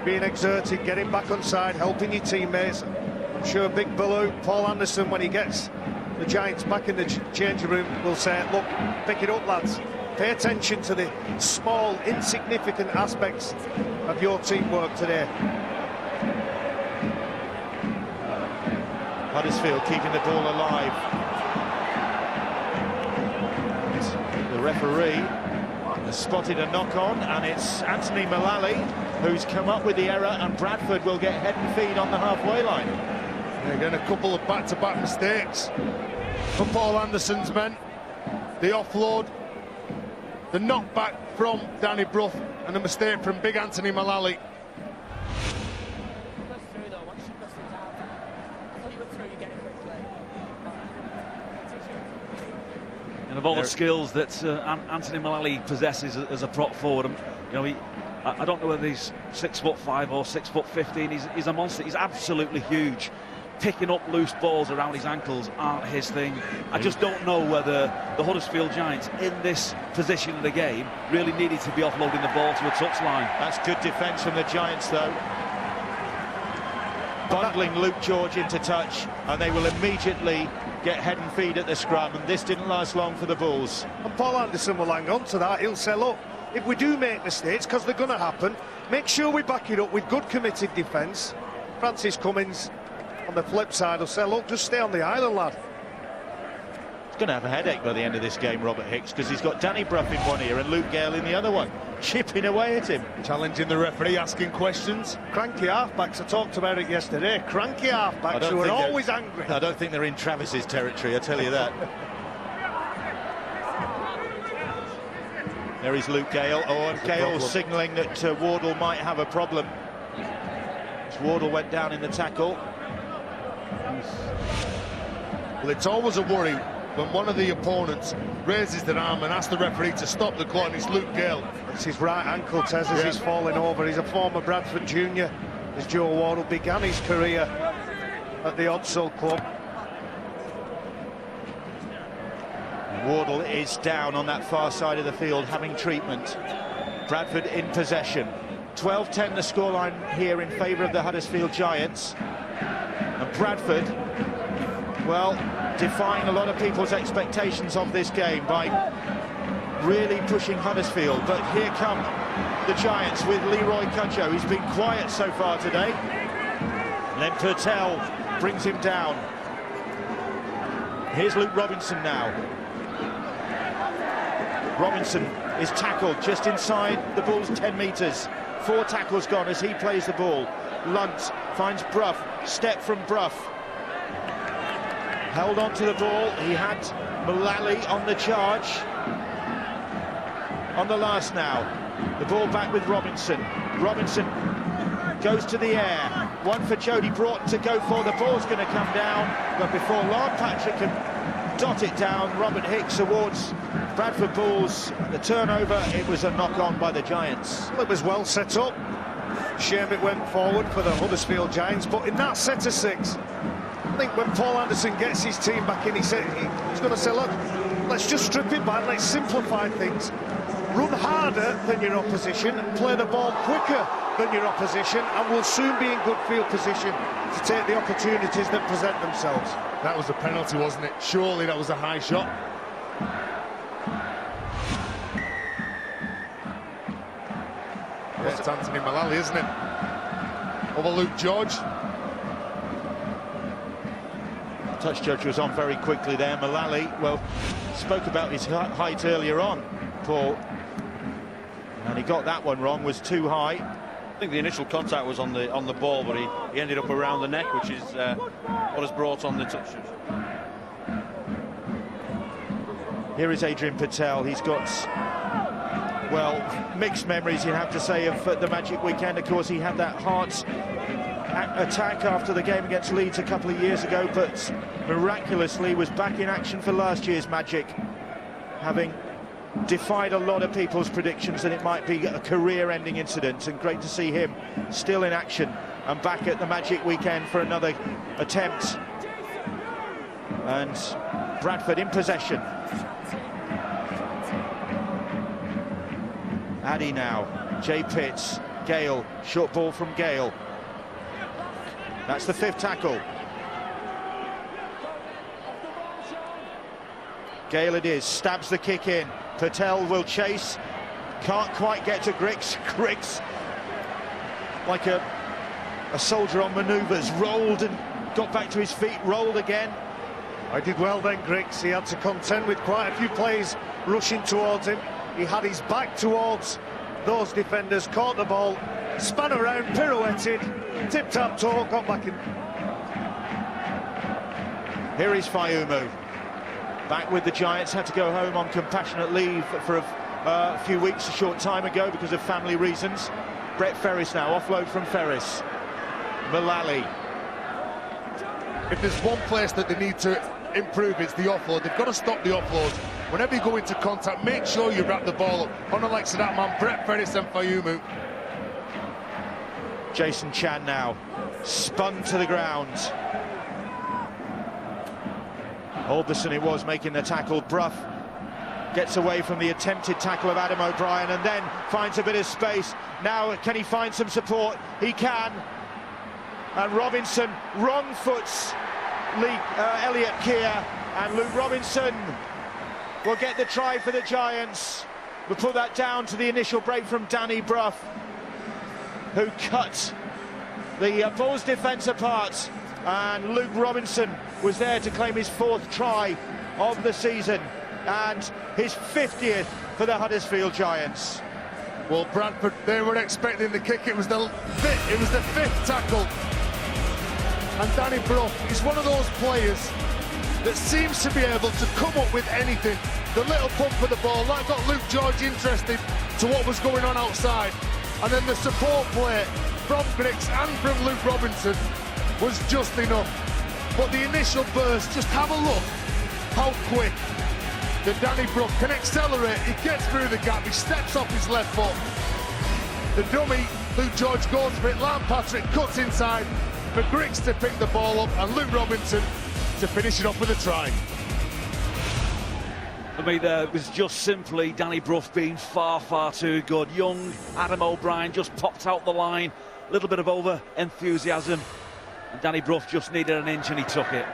being exerted, getting back on side, helping your teammates. I'm sure Big Baloo, Paul Anderson, when he gets the Giants back in the changing room, will say, look, pick it up, lads. Pay attention to the small, insignificant aspects of your teamwork today. Huddersfield keeping the ball alive. referee has spotted a knock-on, and it's Anthony Mullally who's come up with the error, and Bradford will get head and feet on the halfway line. Again, a couple of back-to-back mistakes for Paul Anderson's men. The offload, the knockback from Danny Brough, and a mistake from big Anthony Mullally. And of all the skills that Anthony Mullally possesses as a prop forward, I don't know whether he's 6'5" or 6'15". He's a monster. He's absolutely huge. Picking up loose balls around his ankles aren't his thing. I just don't know whether the Huddersfield Giants, in this position of the game, really needed to be offloading the ball to a touchline. That's good defence from the Giants, though. Bundling Luke George into touch, and they will immediately get head and feet at the scrum, and this didn't last long for the Bulls. And Paul Anderson will hang on to that. He'll say, look, if we do make mistakes, because they're going to happen, make sure we back it up with good committed defence. Francis Cummins, on the flip side, will say, look, just stay on the island, lad. He's going to have a headache by the end of this game, Robert Hicks, because he's got Danny Brough in one ear and Luke Gale in the other one, chipping away at him. Challenging the referee, asking questions. Cranky halfbacks, I talked about it yesterday. Cranky halfbacks who are always angry. I don't think they're in Travis's territory, I tell you that. There is Luke Gale. Oh, and Gale signalling that Wardle might have a problem. As Wardle went down in the tackle. Well, it's always a worry when one of the opponents raises their arm and asks the referee to stop the clock, and it's Luke Gale. It's his right ankle, Tez, as he's falling over. He's a former Bradford junior, as Joe Wardle began his career at the Odsall club. Wardle is down on that far side of the field having treatment. Bradford in possession. 12-10 the scoreline here in favour of the Huddersfield Giants. And Bradford, well, defying a lot of people's expectations of this game by really pushing Huddersfield. But here come the Giants with Leroy Cudjoe. He's been quiet so far today. And then Purtell brings him down. Here's Luke Robinson now. Robinson is tackled just inside the Bulls' 10 metres. 4 tackles gone as he plays the ball. Lunt finds Brough, step from Brough. Held on to the ball. He had Mullally on the charge. On the last now. The ball back with Robinson. Robinson goes to the air. One for Jody Broughton to go for. The ball's going to come down. But before Lard Patrick can dot it down, Robert Hicks awards Bradford Bulls the turnover. It was a knock-on by the Giants. Well, it was well set up. Shame it went forward for the Huddersfield Giants, but in that set of 6, I think when Paul Anderson gets his team back in, he's going to say, look, let's just strip it back, let's simplify things. Run harder than your opposition and play the ball quicker than your opposition, and we'll soon be in good field position to take the opportunities that present themselves. That was a penalty, wasn't it? Surely that was a high shot. It's Anthony Mullally, isn't it? Over Luke George. Touch judge was on very quickly there. Mullally, well, spoke about his height earlier on, Paul. And he got that one wrong, was too high. I think the initial contact was on the ball, but he ended up around the neck, which is what has brought on the touches. Here is Adrian Patel. He's got, well, mixed memories, you have to say, of the Magic weekend. Of course, he had that heart attack after the game against Leeds a couple of years ago, but miraculously was back in action for last year's Magic, having defied a lot of people's predictions that it might be a career-ending incident. And great to see him still in action and back at the Magic weekend for another attempt. And Bradford in possession. Addy now, Jay Pitts, Gale, short ball from Gale. That's the 5th tackle. Gale it is, stabs the kick in. Patel will chase, can't quite get to Griggs. Griggs, like a soldier on manoeuvres, rolled and got back to his feet, rolled again. I did well then, Griggs. He had to contend with quite a few plays rushing towards him. He had his back towards those defenders, caught the ball, span around, pirouetted, tip-tap-toe, got back in. Here is Fayumu. Back with the Giants, had to go home on compassionate leave for a few weeks, a short time ago, because of family reasons. Brett Ferris now, offload from Ferris. Mullally. If there's one place that they need to improve, it's the offload. They've got to stop the offload. Whenever you go into contact, make sure you wrap the ball up. On the likes of that man, Brett Ferris and Fayumu. Jason Chan now, spun to the ground. Alderson it was making the tackle. Brough gets away from the attempted tackle of Adam O'Brien and then finds a bit of space. Now can he find some support? He can. And Robinson wrong foots Elliot Keir, and Luke Robinson will get the try for the Giants. We'll put that down to the initial break from Danny Brough, who cut the Bulls defence apart, and Luke Robinson was there to claim his 4th try of the season and his 50th for the Huddersfield Giants. Well, Bradford, they were expecting the kick. It was the 5th tackle. And Danny Brough is one of those players that seems to be able to come up with anything. The little pump of the ball, that got Luke George interested to what was going on outside. And then the support play from Griggs and from Luke Robinson was just enough. But the initial burst, just have a look how quick that Danny Brough can accelerate. He gets through the gap, he steps off his left foot. The dummy, Luke George, goes for it. Lamb Patrick cuts inside for Griggs to pick the ball up and Luke Robinson to finish it off with a try. For me, there was just simply Danny Brough being far, far too good. Young Adam O'Brien just popped out the line. A little bit of over-enthusiasm. And Danny Brough just needed an inch and he took it.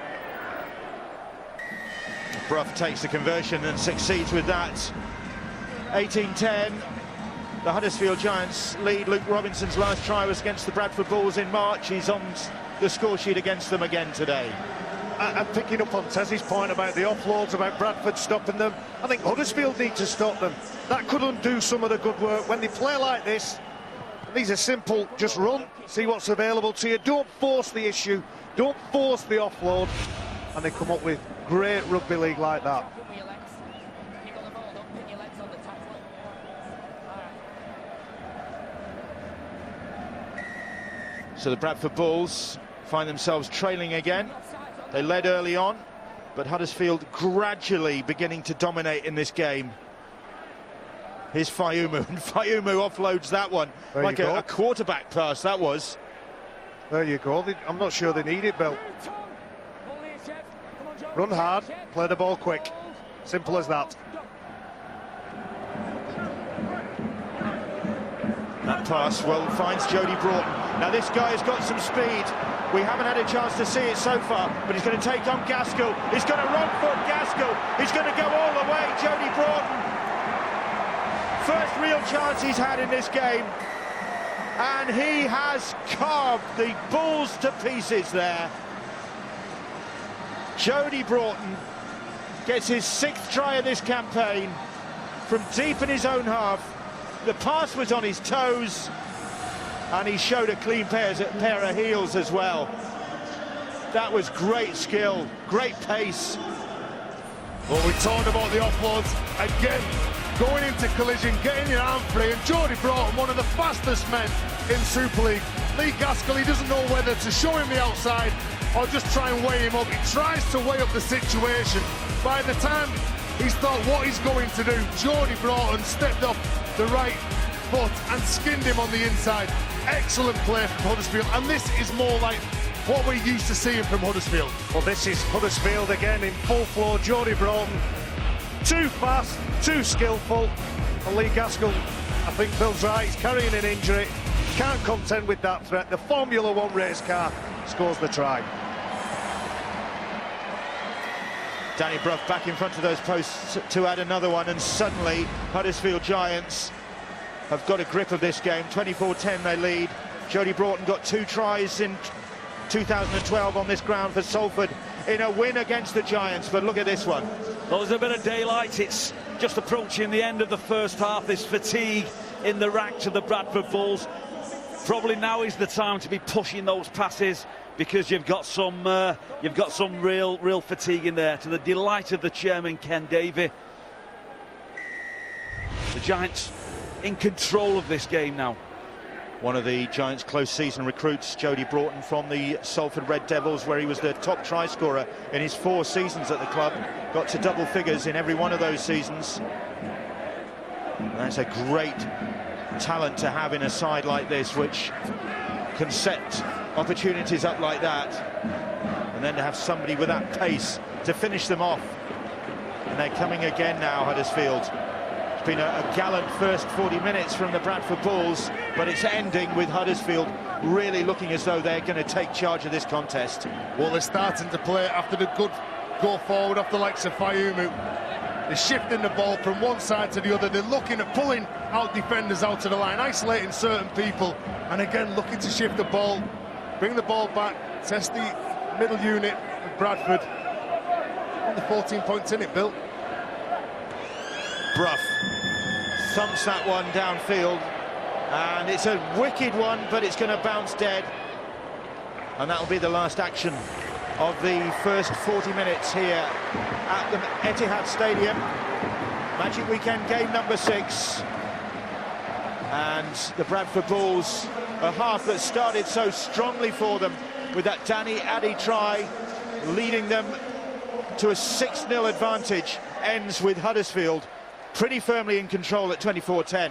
Brough takes the conversion and succeeds with that. 18-10. The Huddersfield Giants lead. Luke Robinson's last try was against the Bradford Bulls in March. He's on the score sheet against them again today. And picking up on Tez's point about the offloads, about Bradford stopping them, I think Huddersfield need to stop them. That could undo some of the good work. When they play like this, these are simple, just run, see what's available to you. Don't force the issue, don't force the offload. And they come up with great rugby league like that. So the Bradford Bulls find themselves trailing again. They led early on, but Huddersfield gradually beginning to dominate in this game. Here's Fayumu, and Fayumu offloads that one like a quarterback pass, that was. There you go. I'm not sure they need it, Bill. Run hard, play the ball quick. Simple as that. That pass, well, finds Jody Broughton. Now this guy has got some speed. We haven't had a chance to see it so far, but he's going to take on Gaskell. He's going to run foot Gaskell. He's going to go all the way, Jody Broughton. First real chance he's had in this game. And he has carved the Bulls to pieces there. Jody Broughton gets his 6th try of this campaign from deep in his own half. The pass was on his toes, and he showed a clean pair of heels as well. That was great skill, great pace. Well, we talked about the offloads again, going into collision, getting your arm free, and Jody Broughton, one of the fastest men in Super League. Lee Gaskell, he doesn't know whether to show him the outside or just try and weigh him up. He tries to weigh up the situation. By the time he's thought what he's going to do, Jody Broughton stepped off the right foot and skinned him on the inside. Excellent play from Huddersfield, and this is more like what we're used to seeing from Huddersfield. Well, this is Huddersfield again in full flow. Jody Broughton, too fast, too skillful. And Lee Gaskell, I think Bill's right, he's carrying an injury. Can't contend with that threat. The Formula 1 race car scores the try. Danny Brough back in front of those posts to add another one, and suddenly Huddersfield Giants have got a grip of this game. 24-10 they lead. Jody Broughton got 2 tries in 2012 on this ground for Salford in a win against the Giants, but look at this one. Well, there's a bit of daylight. It's just approaching the end of the first half. There's fatigue in the ranks of the Bradford Bulls. Probably now is the time to be pushing those passes, because you've got some real fatigue in there. To the delight of the chairman, Ken Davey, the Giants in control of this game now. One of the Giants' close season recruits, Jody Broughton from the Salford Red Devils, where he was the top try scorer in his 4 seasons at the club, got to double figures in every one of those seasons. And that's a great talent to have in a side like this, which can set opportunities up like that, and then to have somebody with that pace to finish them off. And they're coming again now, Huddersfield. It's been a gallant first 40 minutes from the Bradford Bulls, but it's ending with Huddersfield really looking as though they're going to take charge of this contest. Well, they're starting to play after the good go forward off the likes of Fayumu. They're shifting the ball from one side to the other. They're looking at pulling out defenders out to the line, isolating certain people, and again looking to shift the ball, bring the ball back, test the middle unit of Bradford. Only 14 points in it, Bill. Brough thumps that one downfield, and it's a wicked one, but it's going to bounce dead, and that'll be the last action of the first 40 minutes here at the Etihad Stadium. Magic Weekend game number 6, and the Bradford Bulls, a half that started so strongly for them with that Danny Addy try, leading them to a 6-0 advantage, ends with Huddersfield pretty firmly in control at 24-10.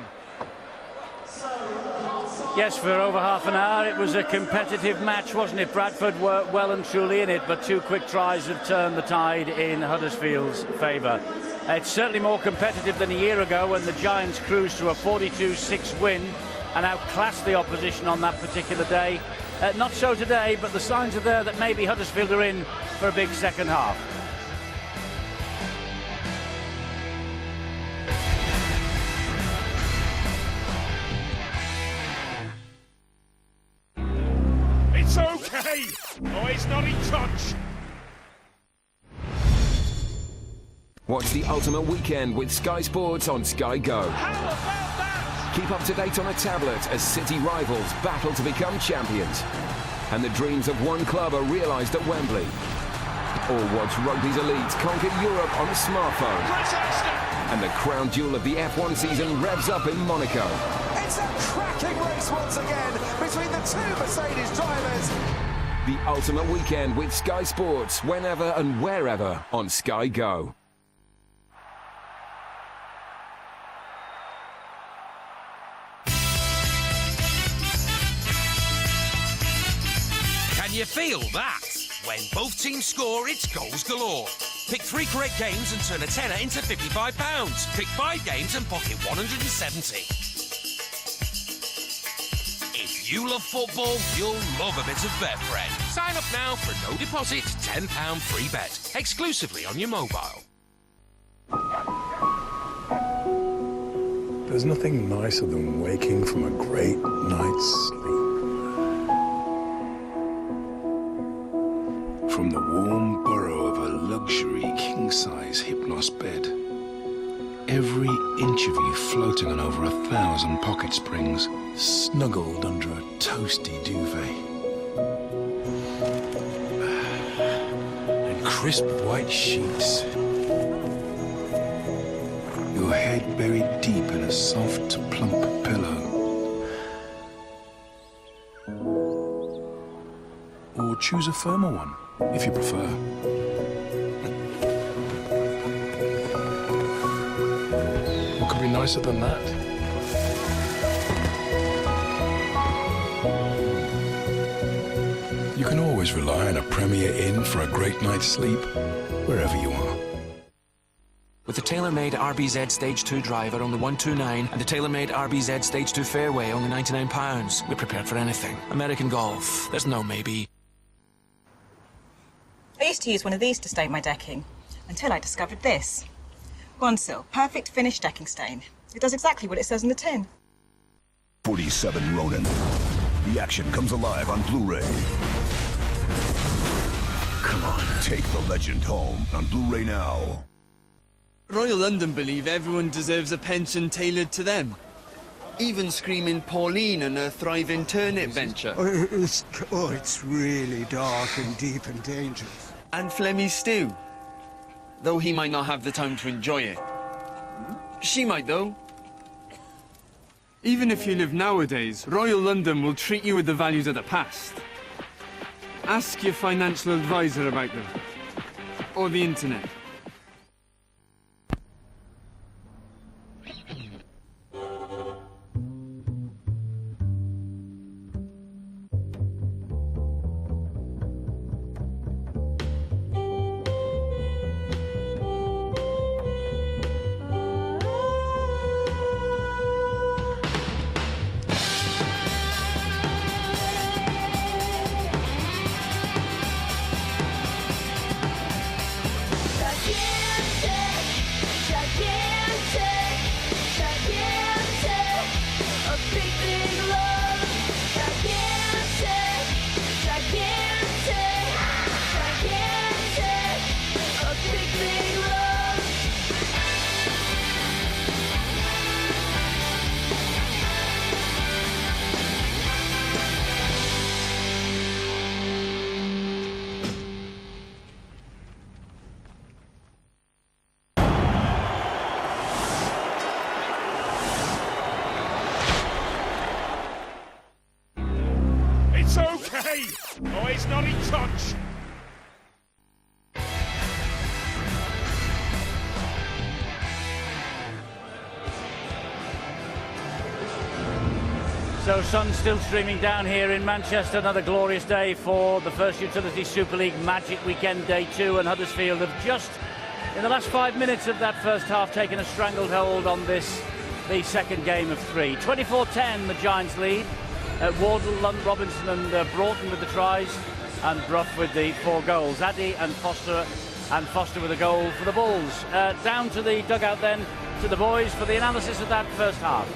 Yes, for over half an hour it was a competitive match, wasn't it? Bradford were well and truly in it, but 2 quick tries have turned the tide in Huddersfield's favour. It's certainly more competitive than a year ago, when the Giants cruised to a 42-6 win and outclassed the opposition on that particular day. Not so today, but the signs are there that maybe Huddersfield are in for a big second half. It's okay! Oh, it's not in touch! Watch the ultimate weekend with Sky Sports on Sky Go. How about that? Keep up to date on a tablet as City rivals battle to become champions. And the dreams of one club are realised at Wembley. Or watch rugby's elites conquer Europe on a smartphone. And the crown jewel of the F1 season revs up in Monaco. It's a cracking race once again between the 2 Mercedes drivers. The ultimate weekend with Sky Sports, whenever and wherever on Sky Go. Can you feel that? When both teams score, it's goals galore. Pick 3 correct games and turn a tenner into £55. Pick 5 games and pocket 170. If you love football, you'll love a bit of Betfred. Sign up now for no deposit, £10 free bet, exclusively on your mobile. There's nothing nicer than waking from a great night's sleep. From the warm burrow of a luxury king-size Hypnos bed. Every inch of you floating on over 1,000 pocket springs, snuggled under a toasty duvet. And crisp white sheets. Your head buried deep in a soft, plump pillow. Or choose a firmer one, if you prefer. What could be nicer than that? You can always rely on a Premier Inn for a great night's sleep, wherever you are. With the tailor-made RBZ Stage 2 driver, only $129, and the tailor-made RBZ Stage 2 fairway, only £99, we're prepared for anything. American Golf, there's no maybe. I used to use one of these to stain my decking, until I discovered this. Bonsil, perfect finish decking stain. It does exactly what it says on the tin. 47 Ronin. The action comes alive on Blu-ray. Come on, take the legend home on Blu-ray now. Royal London believe everyone deserves a pension tailored to them. Even screaming Pauline and her thriving turnip venture. It's really dark and deep and dangerous. And Flemmy Stew. Though he might not have the time to enjoy it. She might, though. Even if you live nowadays, Royal London will treat you with the values of the past. Ask your financial advisor about them. Or the internet. It's okay! Oh, it's not in touch! So sun still streaming down here in Manchester. Another glorious day for the First Utility Super League Magic Weekend Day 2, and Huddersfield have just, in the last 5 minutes of that first half, taken a stranglehold on this, the second game of 3. 24-10 the Giants lead. Wardle, Robinson and Broughton with the tries, and Brough with the 4 goals. Addy and Foster with a goal for the Bulls. Down to the dugout then, to the boys for the analysis of that first half.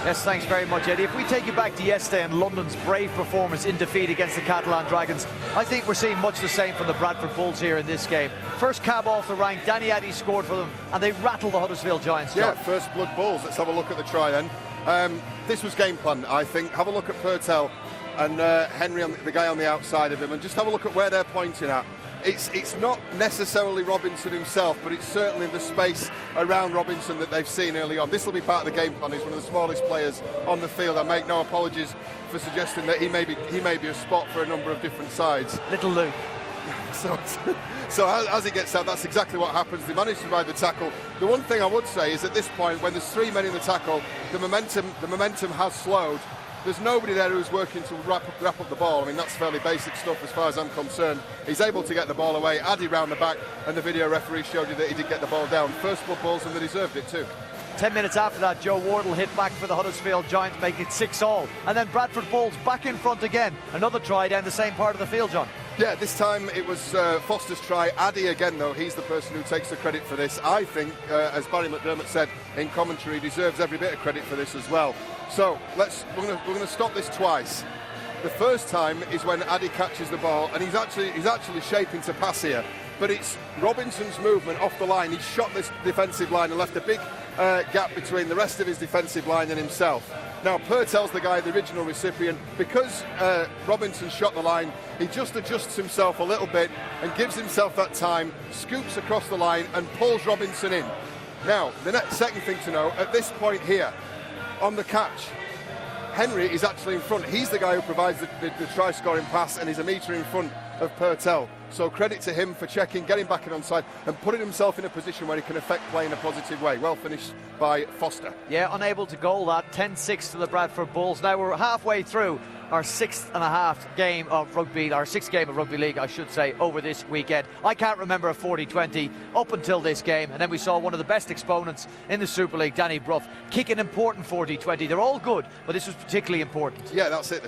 Yes, thanks very much, Eddie. If we take you back to yesterday and London's brave performance in defeat against the Catalan Dragons, I think we're seeing much the same from the Bradford Bulls here in this game. First cab off the rank, Danny Addy scored for them, and they rattled the Huddersfield Giants. Yeah, first blood Bulls. Let's have a look at the try then. This was game plan, I think. Have a look at Purtell and Henry, the guy on the outside of him, and just have a look at where they're pointing at. It's not necessarily Robinson himself, but it's certainly the space around Robinson that they've seen early on. This will be part of the game plan. He's one of the smallest players on the field. I make no apologies for suggesting that he may be a spot for a number of different sides. Little Luke. So as he gets out, that's exactly what happens. They manage to ride the tackle. The one thing I would say is at this point, when there's 3 men in the tackle, the momentum has slowed. There's nobody there who's working to wrap up the ball. I mean, that's fairly basic stuff as far as I'm concerned. He's able to get the ball away. Addy round the back, and the video referee showed you that he did get the ball down. First blood Bulls, and they deserved it too. 10 minutes after that, Joe Wardle hit back for the Huddersfield Giants, making it 6-all. And then Bradford Bulls back in front again. Another try down the same part of the field, John. Yeah, this time it was Foster's try. Addy again, though, he's the person who takes the credit for this. I think, as Barry McDermott said in commentary, he deserves every bit of credit for this as well. So we're going to stop this twice. The first time is when Addy catches the ball, and he's actually shaping to pass here. But it's Robinson's movement off the line. He's shot this defensive line and left a big gap between the rest of his defensive line and himself. Now, Purtell's the guy, the original recipient. Because Robinson shot the line, he just adjusts himself a little bit and gives himself that time, scoops across the line and pulls Robinson in. Now, the second thing to know, at this point here, on the catch, Henry is actually in front. He's the guy who provides the try-scoring pass and is a metre in front of Purtell. So credit to him for checking, getting back in onside and putting himself in a position where he can affect play in a positive way. Well finished by Foster. Yeah, unable to goal that. 10-6 to the Bradford Bulls. Now we're halfway through our sixth game of rugby league, I should say, over this weekend. I can't remember a 40-20 up until this game, and then we saw one of the best exponents in the Super League, Danny Brough, kick an important 40-20. They're all good, but this was particularly important. Yeah, that's it.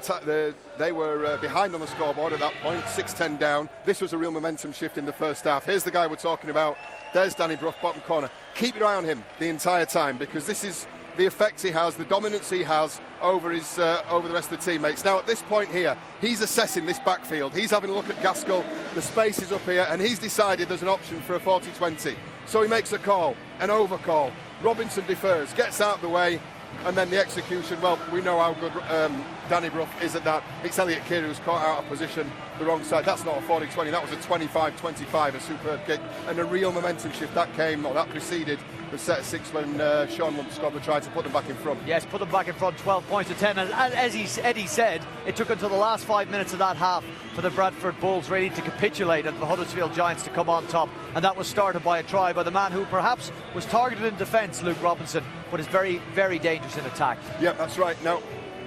They were behind on the scoreboard at that point, 6-10 down. This was a real momentum shift in the first half. Here's the guy we're talking about. There's Danny Brough, bottom corner. Keep your eye on him the entire time, because this is the effect he has, the dominance he has over his over the rest of the teammates. Now at this point here, he's assessing this backfield. He's having a look at Gaskell, the space is up here, and he's decided there's an option for a 40-20. So he makes a call, an overcall. Robinson defers, gets out of the way, and then the execution, well, we know how good Danny Brough is at that. It's Elliot Keir who's caught out of position the wrong side. That's not a 40-20, that was a 25-25, a superb kick, and a real momentum shift that preceded the set of 6 when Sean Scott tried to put them back in front. Yes, put them back in front, 12 points to 10, and as Eddie said, it took until the last 5 minutes of that half for the Bradford Bulls really to capitulate and the Huddersfield Giants to come on top, and that was started by a try by the man who perhaps was targeted in defence, Luke Robinson, but is very, very dangerous in attack. Yeah, that's right. Now,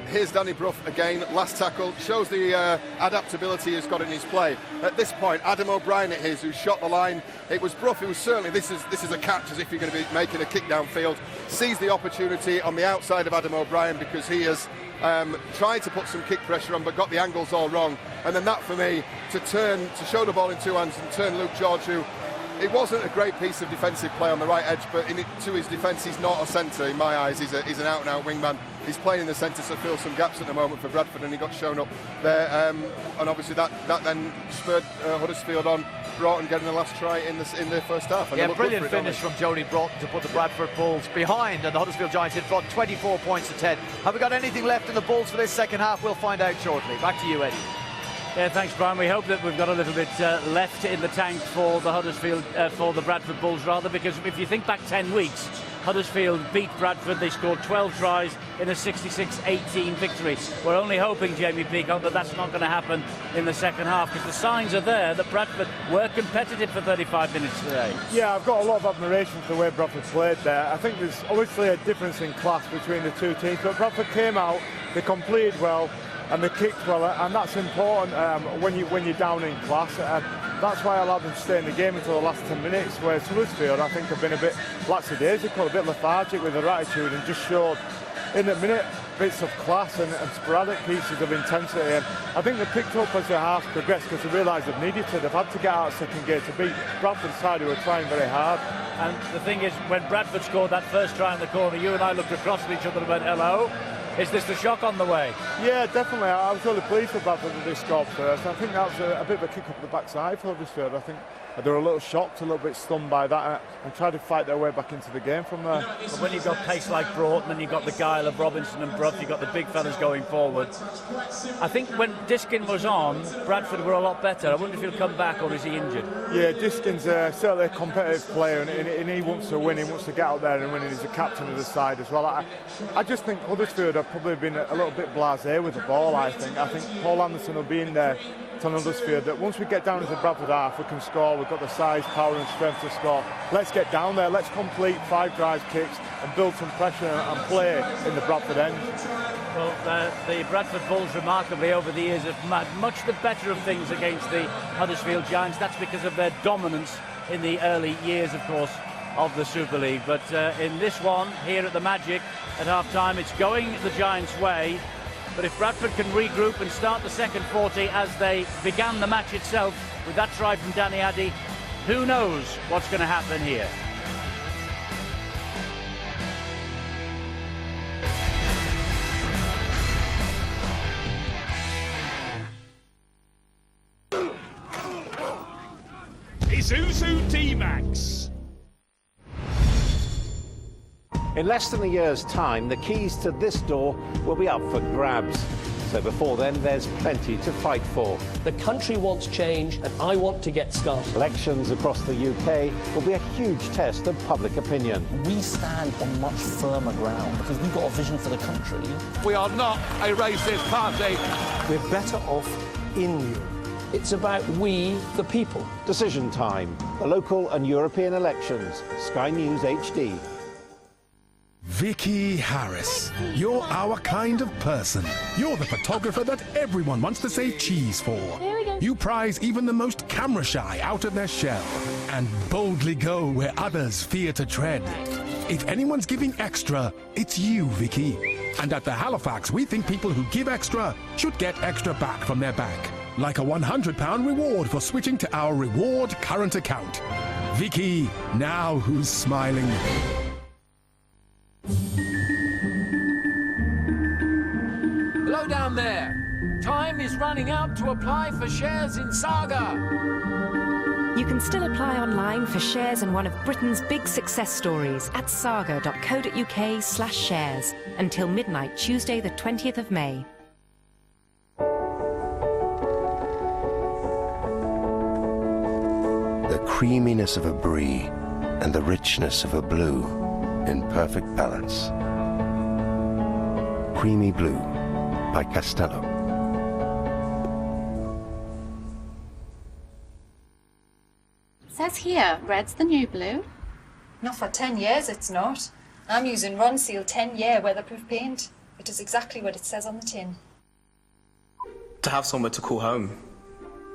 here's Danny Brough again, last tackle, shows the adaptability he's got in his play. At this point, Adam O'Brien it is who shot the line. It was Brough who was certainly, this is a catch as if you're going to be making a kick downfield, sees the opportunity on the outside of Adam O'Brien because he has tried to put some kick pressure on but got the angles all wrong. And then that for me, to show the ball in 2 hands and turn Luke George, who it wasn't a great piece of defensive play on the right edge, but to his defence, he's not a centre in my eyes. He's an out-and-out wingman. He's playing in the centre to fill some gaps at the moment for Bradford, and he got shown up there. And obviously that then spurred Huddersfield on. Broughton getting the last try in the first half. And yeah, brilliant finish from Jody Broughton to put the Bradford Bulls behind, and the Huddersfield Giants in front, 24 points to 10. Have we got anything left in the Bulls for this second half? We'll find out shortly. Back to you, Eddie. Yeah, thanks, Brian. We hope that we've got a little bit left in the tank for the Huddersfield, for the Bradford Bulls, rather, because if you think back 10 weeks, Huddersfield beat Bradford. They scored 12 tries in a 66-18 victory. We're only hoping, Jamie Peacock, that that's not going to happen in the second half, because the signs are there that Bradford were competitive for 35 minutes today. Yeah, I've got a lot of admiration for the way Bradford played there. I think there's obviously a difference in class between the two teams, but Bradford came out, they completed well, and they kicked well, and that's important when you're down in class. That's why I allowed them to stay in the game until the last 10 minutes, whereas Huddersfield, I think, have been a bit lackadaisical, a bit lethargic with their attitude, and just showed in a minute bits of class and sporadic pieces of intensity. And I think they picked up as the half progressed because they realised they've needed to. They've had to get out of second gear to beat Bradford's side, who were trying very hard. And the thing is, when Bradford scored that first try in the corner, you and I looked across at each other and went, hello? Is this the shock on the way? Yeah, definitely. I was really pleased with Bradford that they scored first. I think that was a bit of a kick up the backside for Huddersfield. I think they were a little shocked, a little bit stunned by that, and tried to fight their way back into the game from there. But when you've got pace like Broughton, and you've got the guile of Robinson and Brough, you've got the big fellas going forward. I think when Diskin was on, Bradford were a lot better. I wonder if he'll come back, or is he injured? Yeah, Diskin's certainly a competitive player, and he wants to win. He wants to get out there and win, and he's the captain of the side as well. I just think Huddersfield have probably been a little bit blasé with the ball, I think. I think Paul Anderson will be in there telling Huddersfield that once we get down into the Bradford half, we can score. We've got the size, power and strength to score. Let's get down there. Let's complete 5 drive kicks and build some pressure and play in the Bradford end. Well, the Bradford Bulls remarkably over the years have had much the better of things against the Huddersfield Giants. That's because of their dominance in the early years, of course, of the Super League. But in this one, here at the Magic, at half-time, it's going the Giants' way. But if Bradford can regroup and start the second 40 as they began the match itself with that try from Danny Addy, who knows what's going to happen here. Isuzu D-Max. In less than a year's time, the keys to this door will be up for grabs. So before then, there's plenty to fight for. The country wants change, and I want to get started. Elections across the UK will be a huge test of public opinion. We stand on much firmer ground because we've got a vision for the country. We are not a racist party. We're better off in Europe. It's about we, the people. Decision time. The local and European elections. Sky News HD. Vicky Harris, you're our kind of person. You're the photographer that everyone wants to say cheese for. There we go. You prize even the most camera shy out of their shell and boldly go where others fear to tread. If anyone's giving extra, it's you, Vicky. And at the Halifax, we think people who give extra should get extra back from their bank. Like a £100 reward for switching to our reward current account. Vicky, now who's smiling? there! Time is running out to apply for shares in Saga. You can still apply online for shares in one of Britain's big success stories at saga.co.uk/shares until midnight Tuesday the 20th of May. The creaminess of a brie and the richness of a blue in perfect balance. Creamy Blue by Castello. Says here, red's the new blue. Not for 10 years, it's not. I'm using Ronseal 10-year weatherproof paint. It does exactly what it says on the tin. To have somewhere to call home.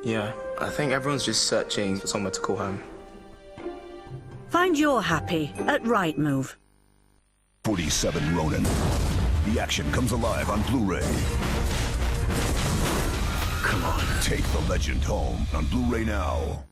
Yeah, I think everyone's just searching for somewhere to call home. Find your happy at Rightmove. 47 Ronin. The action comes alive on Blu-ray. Come on, take the legend home on Blu-ray now.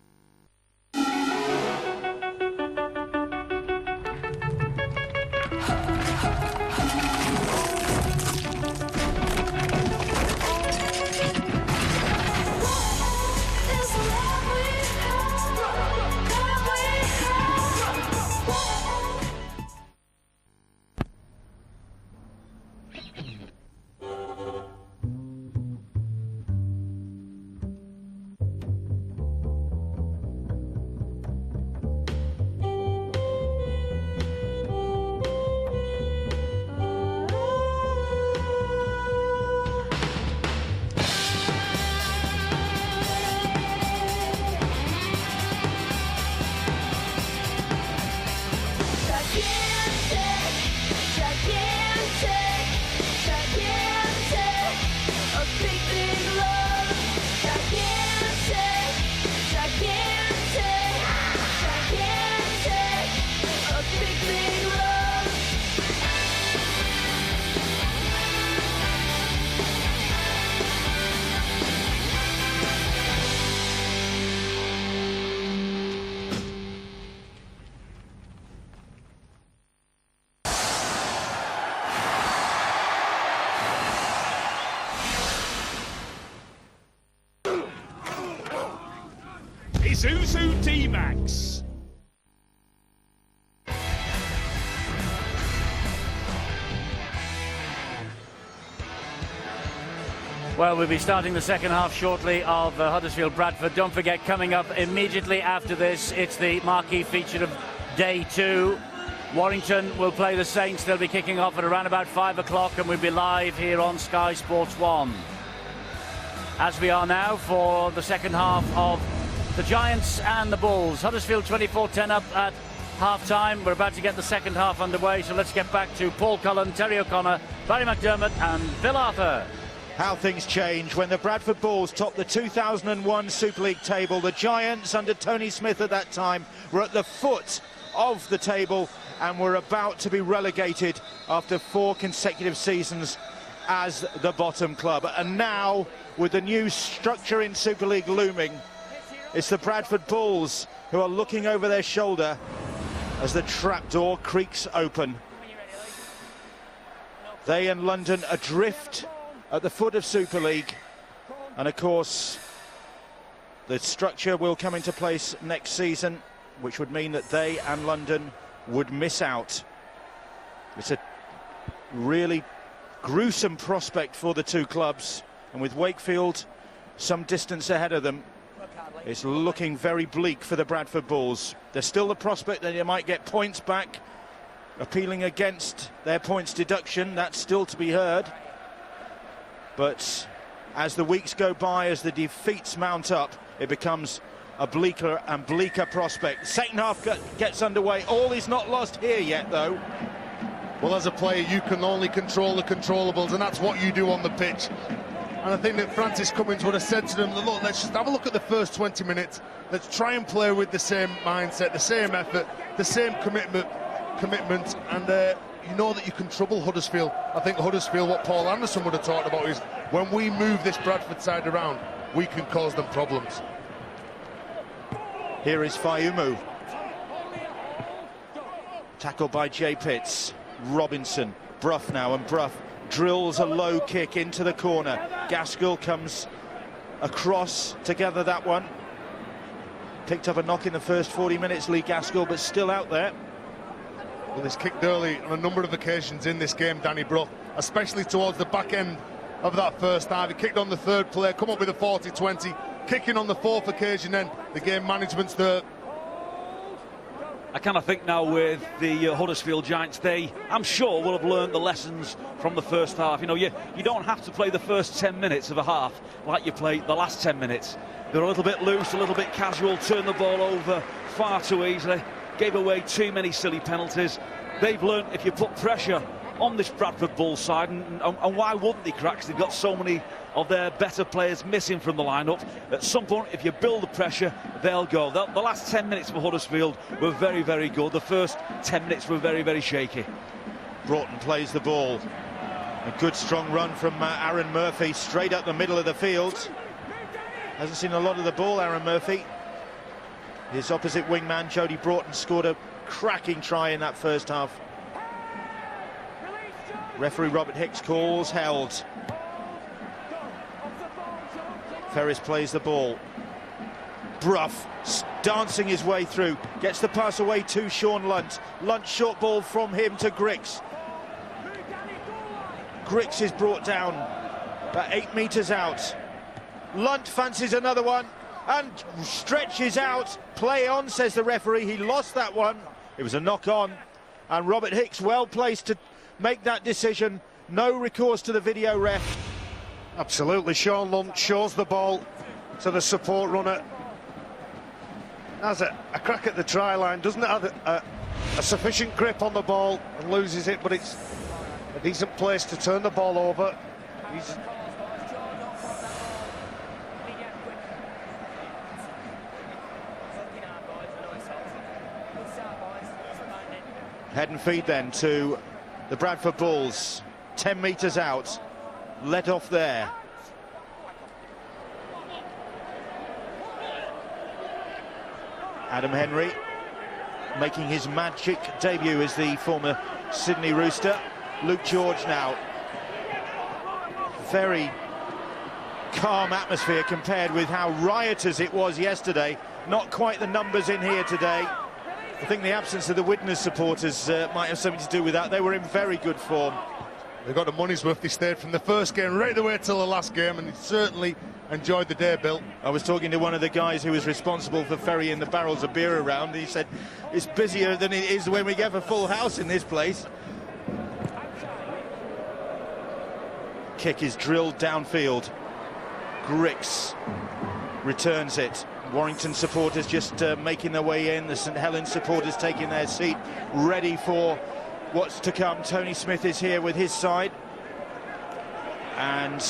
Isuzu D-Max. Well, we'll be starting the second half shortly of Huddersfield Bradford. Don't forget, coming up immediately after this, it's the marquee feature of day 2. Warrington will play the Saints. They'll be kicking off at around about 5 o'clock, and we'll be live here on Sky Sports 1. As we are now for the second half of the Giants and the Bulls. Huddersfield 24-10 up at half-time. We're about to get the second half underway, so let's get back to Paul Cullen, Terry O'Connor, Barry McDermott and Phil Arthur. How things change when the Bradford Bulls topped the 2001 Super League table. The Giants, under Tony Smith at that time, were at the foot of the table and were about to be relegated after 4 consecutive seasons as the bottom club. And now, with the new structure in Super League looming, it's the Bradford Bulls who are looking over their shoulder as the trapdoor creaks open. They and London adrift at the foot of Super League, and of course the structure will come into place next season, which would mean that they and London would miss out. It's a really gruesome prospect for the two clubs, and with Wakefield some distance ahead of them, it's looking very bleak for the Bradford Bulls. There's still the prospect that they might get points back, appealing against their points deduction. That's still to be heard. But as the weeks go by, as the defeats mount up, it becomes a bleaker and bleaker prospect. Second half gets underway. All is not lost here yet, though. Well, as a player, you can only control the controllables, and that's what you do on the pitch. And I think that Francis Cummins would have said to them, look, let's just have a look at the first 20 minutes. Let's try and play with the same mindset, the same effort, the same commitment, and you know that you can trouble Huddersfield. I think Huddersfield, what Paul Anderson would have talked about is, when we move this Bradford side around, we can cause them problems. Here is Fayumu. Tackled by Jay Pitts. Robinson, Brough now, and Brough drills a low kick into the corner. Gaskell comes across to gather that one. Picked up a knock in the first 40 minutes, Lee Gaskell, but still out there. Well, he's kicked early on a number of occasions in this game, Danny Brough, especially towards the back end of that first half. He kicked on the third play, come up with a 40-20, kicking on the fourth occasion, then the game management's there. I kind of think now with the Huddersfield Giants, they, I'm sure, will have learned the lessons from the first half. You know, you don't have to play the first 10 minutes of a half like you played the last 10 minutes. They're a little bit loose, a little bit casual, turned the ball over far too easily, gave away too many silly penalties. They've learned if you put pressure on this Bradford Bulls side, and why wouldn't they crack? 'Cause they've got so many of their better players missing from the lineup. At some point, if you build the pressure, they'll go. The last 10 minutes for Huddersfield were very, very good. The first 10 minutes were very, very shaky. Broughton plays the ball. A good strong run from Aaron Murphy straight up the middle of the field. Hasn't seen a lot of the ball, Aaron Murphy. His opposite wingman, Jody Broughton, scored a cracking try in that first half. Referee Robert Hicks calls held. Ferris plays the ball. Brough dancing his way through, gets the pass away to Sean Lunt. Lunt short ball from him to Grix. Grix is brought down about 8 meters out. Lunt fancies another one and stretches out. Play on, says the referee. He lost that one. It was a knock on, and Robert Hicks well placed to make that decision. No recourse to the video ref. Absolutely, Sean Lunt shows the ball to the support runner. Has a crack at the try line, doesn't have a sufficient grip on the ball and loses it, but it's a decent place to turn the ball over. Head and feed then to the Bradford Bulls. 10 metres out. Let off there. Adam Henry making his magic debut as the former Sydney Rooster. Luke George now. Very calm atmosphere compared with how riotous it was yesterday. Not quite the numbers in here today. I think the absence of the Widnes supporters might have something to do with that. They were in very good form. They got the money's worth. They stayed from the first game right the way till the last game, and they certainly enjoyed the day, Bill. I was talking to one of the guys who was responsible for ferrying the barrels of beer around. He said it's busier than it is when we get a full house in this place. Kick is drilled downfield. Grix returns it. Warrington supporters just making their way in. The St Helens supporters taking their seat, ready for what's to come. Tony Smith is here with his side, and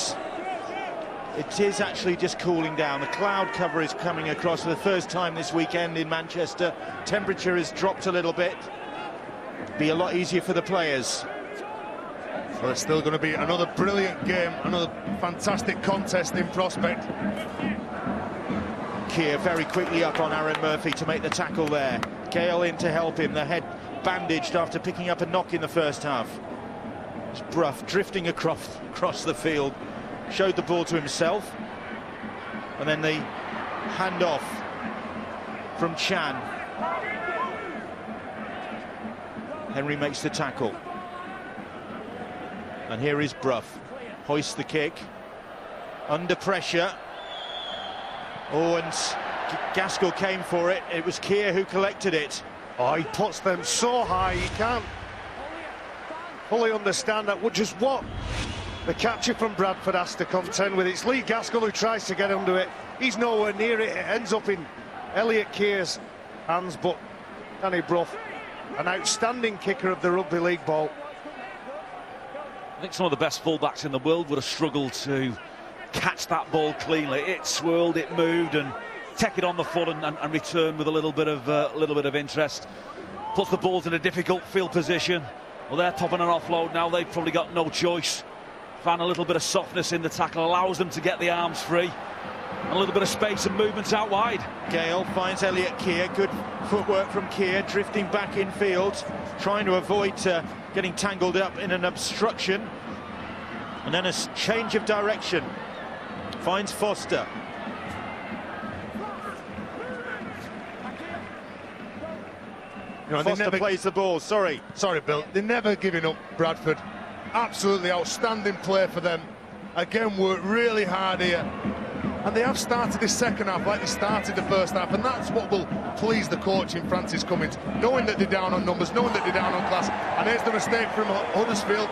it is actually just cooling down. The cloud cover is coming across for the first time this weekend in Manchester. Temperature has dropped a little bit. Be a lot easier for the players. Well, it's still going to be another brilliant game, another fantastic contest in prospect. Keir very quickly up on Aaron Murphy to make the tackle there. Gale in to help him, the head bandaged after picking up a knock in the first half. It's Brough drifting across the field, showed the ball to himself, and then the handoff from Chan. Henry makes the tackle, and here is Brough, hoists the kick, under pressure. Oh, and Gaskell came for it. It was Keir who collected it. Oh, he puts them so high, you can't fully understand that, which is what the catcher from Bradford has to contend with. It's Lee Gaskell who tries to get under it. He's nowhere near it. It ends up in Elliot Keir's hands, but Danny Brough, an outstanding kicker of the rugby league ball. I think some of the best fullbacks in the world would have struggled to catch that ball cleanly. It swirled, it moved, and take it on the foot and return with a little bit of interest. Puts the balls in a difficult field position. Well, they're popping an offload now. They've probably got no choice. Found a little bit of softness in the tackle, allows them to get the arms free, and a little bit of space and movement out wide. Gale finds Elliot Keir. Good footwork from Keir, drifting back in field, trying to avoid getting tangled up in an obstruction. And then a change of direction. Finds Foster. You know, Foster plays the ball, sorry, Bill. They're never giving up, Bradford. Absolutely outstanding play for them. Again, worked really hard here. And they have started this second half like they started the first half, and that's what will please the coach in Francis Cummins, knowing that they're down on numbers, knowing that they're down on class. And here's the mistake from Huddersfield.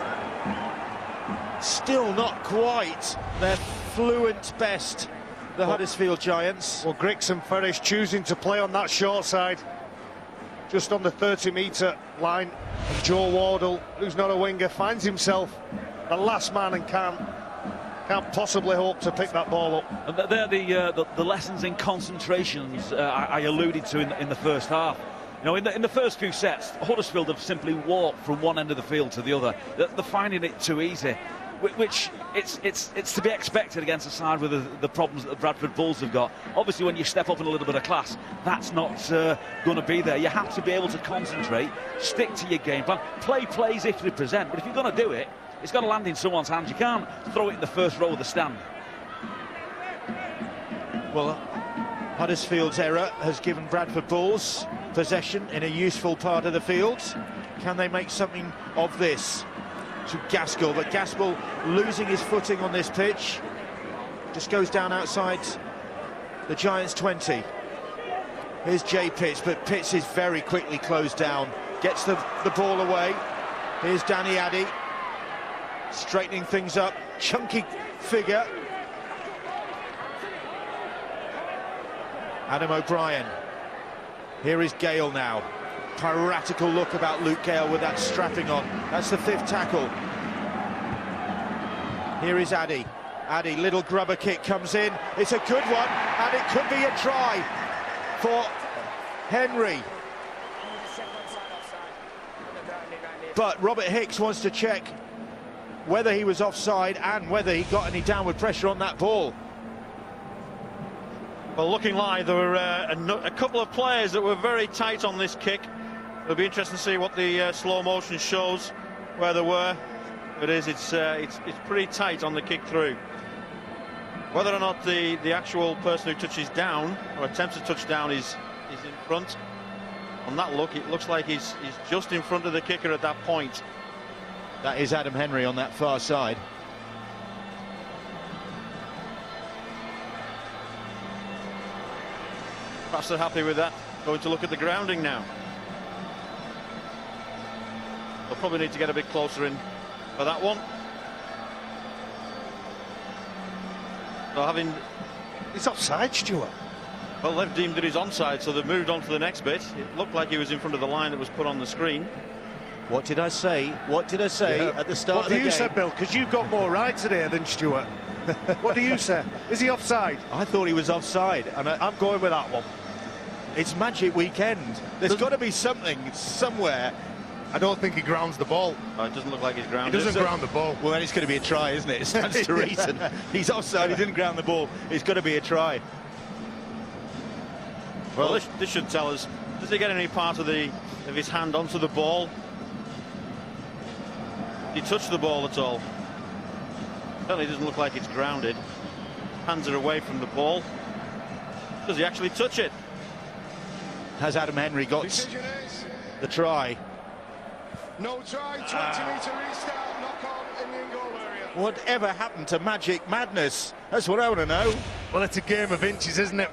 Still not quite their fluent best, the Huddersfield Giants. Well, Griggs and Ferris choosing to play on that short side, just on the 30-metre line. And Joe Wardle, who's not a winger, finds himself the last man and can't possibly hope to pick that ball up. And they're the lessons in concentrations I alluded to in the first half. You know, in the first few sets, Huddersfield have simply walked from one end of the field to the other. They're finding it too easy, which it's to be expected against a side with the problems that the Bradford Bulls have got. Obviously, when you step up in a little bit of class, that's not going to be there. You have to be able to concentrate, stick to your game plan, play plays if they present. But if you're going to do it, it's got to land in someone's hands. You can't throw it in the first row of the stand. Well, Huddersfield's error has given Bradford Bulls possession in a useful part of the field. Can they make something of this? To Gaskell, but Gaskell losing his footing on this pitch. Just goes down outside the Giants' 20. Here's Jay Pitts, but Pitts is very quickly closed down. Gets the ball away. Here's Danny Addy, straightening things up. Chunky figure. Adam O'Brien. Here is Gale now. Piratical look about Luke Gale with that strapping on. That's the 5th tackle. Here is Addy. Addy, little grubber kick comes in. It's a good one, and it could be a try for Henry. But Robert Hicks wants to check whether he was offside and whether he got any downward pressure on that ball. Well, looking live, there were a couple of players that were very tight on this kick. It'll be interesting to see what the slow motion shows where they were. It's pretty tight on the kick through. Whether or not the actual person who touches down or attempts to touch down is in front, on that look, it looks like he's just in front of the kicker at that point. That is Adam Henry on that far side. Perhaps they're happy with that. Going to look at the grounding now. They'll probably need to get a bit closer in for that one. So having... It's offside, Stuart. Well, they've deemed that he's onside, so they've moved on to the next bit. It looked like he was in front of the line that was put on the screen. What did I say? What did I say at the start of the game? What do you say, Bill? Because you've got more right today than Stuart. What do you say? Is he offside? I thought he was offside, and I'm going with that one. It's Magic Weekend. There's got to be something somewhere. I don't think he grounds the ball. Oh, it doesn't look like he's grounded. He doesn't ground the ball. Well, then it's going to be a try, isn't it? It stands to reason. He's offside, he didn't ground the ball. It's got to be a try. Well, this should tell us, does he get any part of his hand onto the ball? Did he touch the ball at all? Certainly doesn't look like it's grounded. Hands are away from the ball. Does he actually touch it? Has Adam Henry got the try? No try, 20-metre restart, knock on in the in-goal area. Whatever happened to Magic Madness? That's what I want to know. Well, it's a game of inches, isn't it?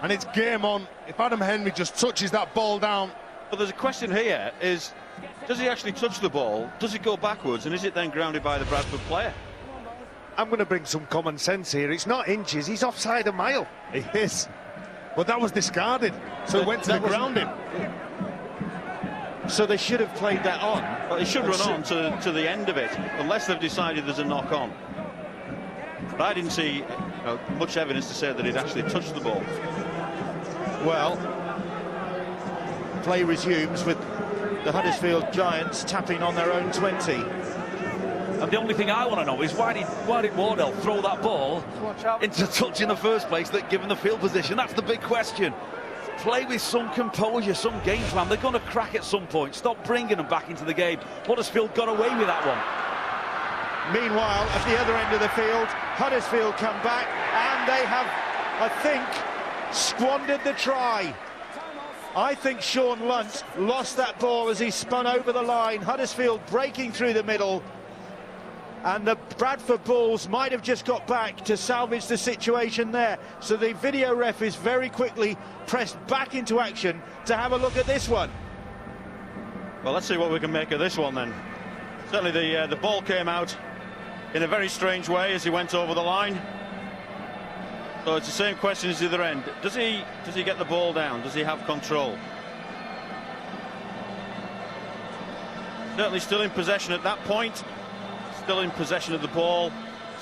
And it's game on. If Adam Henry just touches that ball down. But there's a question here, is does he actually touch the ball? Does it go backwards? And is it then grounded by the Bradford player? I'm going to bring some common sense here. It's not inches, he's offside a mile. He is. But that was discarded. So it went to the grounding. So they should have played that on. Well, they should run on to the end of it, unless they've decided there's a knock on. But I didn't see much evidence to say that he'd actually touched the ball. Well, play resumes with the Huddersfield Giants tapping on their own 20. And the only thing I want to know is why did Wardell throw that ball into touch in the first place, that given the field position? That's the big question. Play with some composure, some game plan. They're going to crack at some point. Stop bringing them back into the game. Huddersfield got away with that one. Meanwhile, at the other end of the field, Huddersfield come back, and they have, I think, squandered the try. I think Sean Lunt lost that ball as he spun over the line. Huddersfield breaking through the middle, and the Bradford Bulls might have just got back to salvage the situation there. So the video ref is very quickly pressed back into action to have a look at this one. Well, let's see what we can make of this one then. Certainly the ball came out in a very strange way as he went over the line. So it's the same question as the other end. Does he get the ball down? Does he have control? Certainly still in possession at that point. Still in possession of the ball.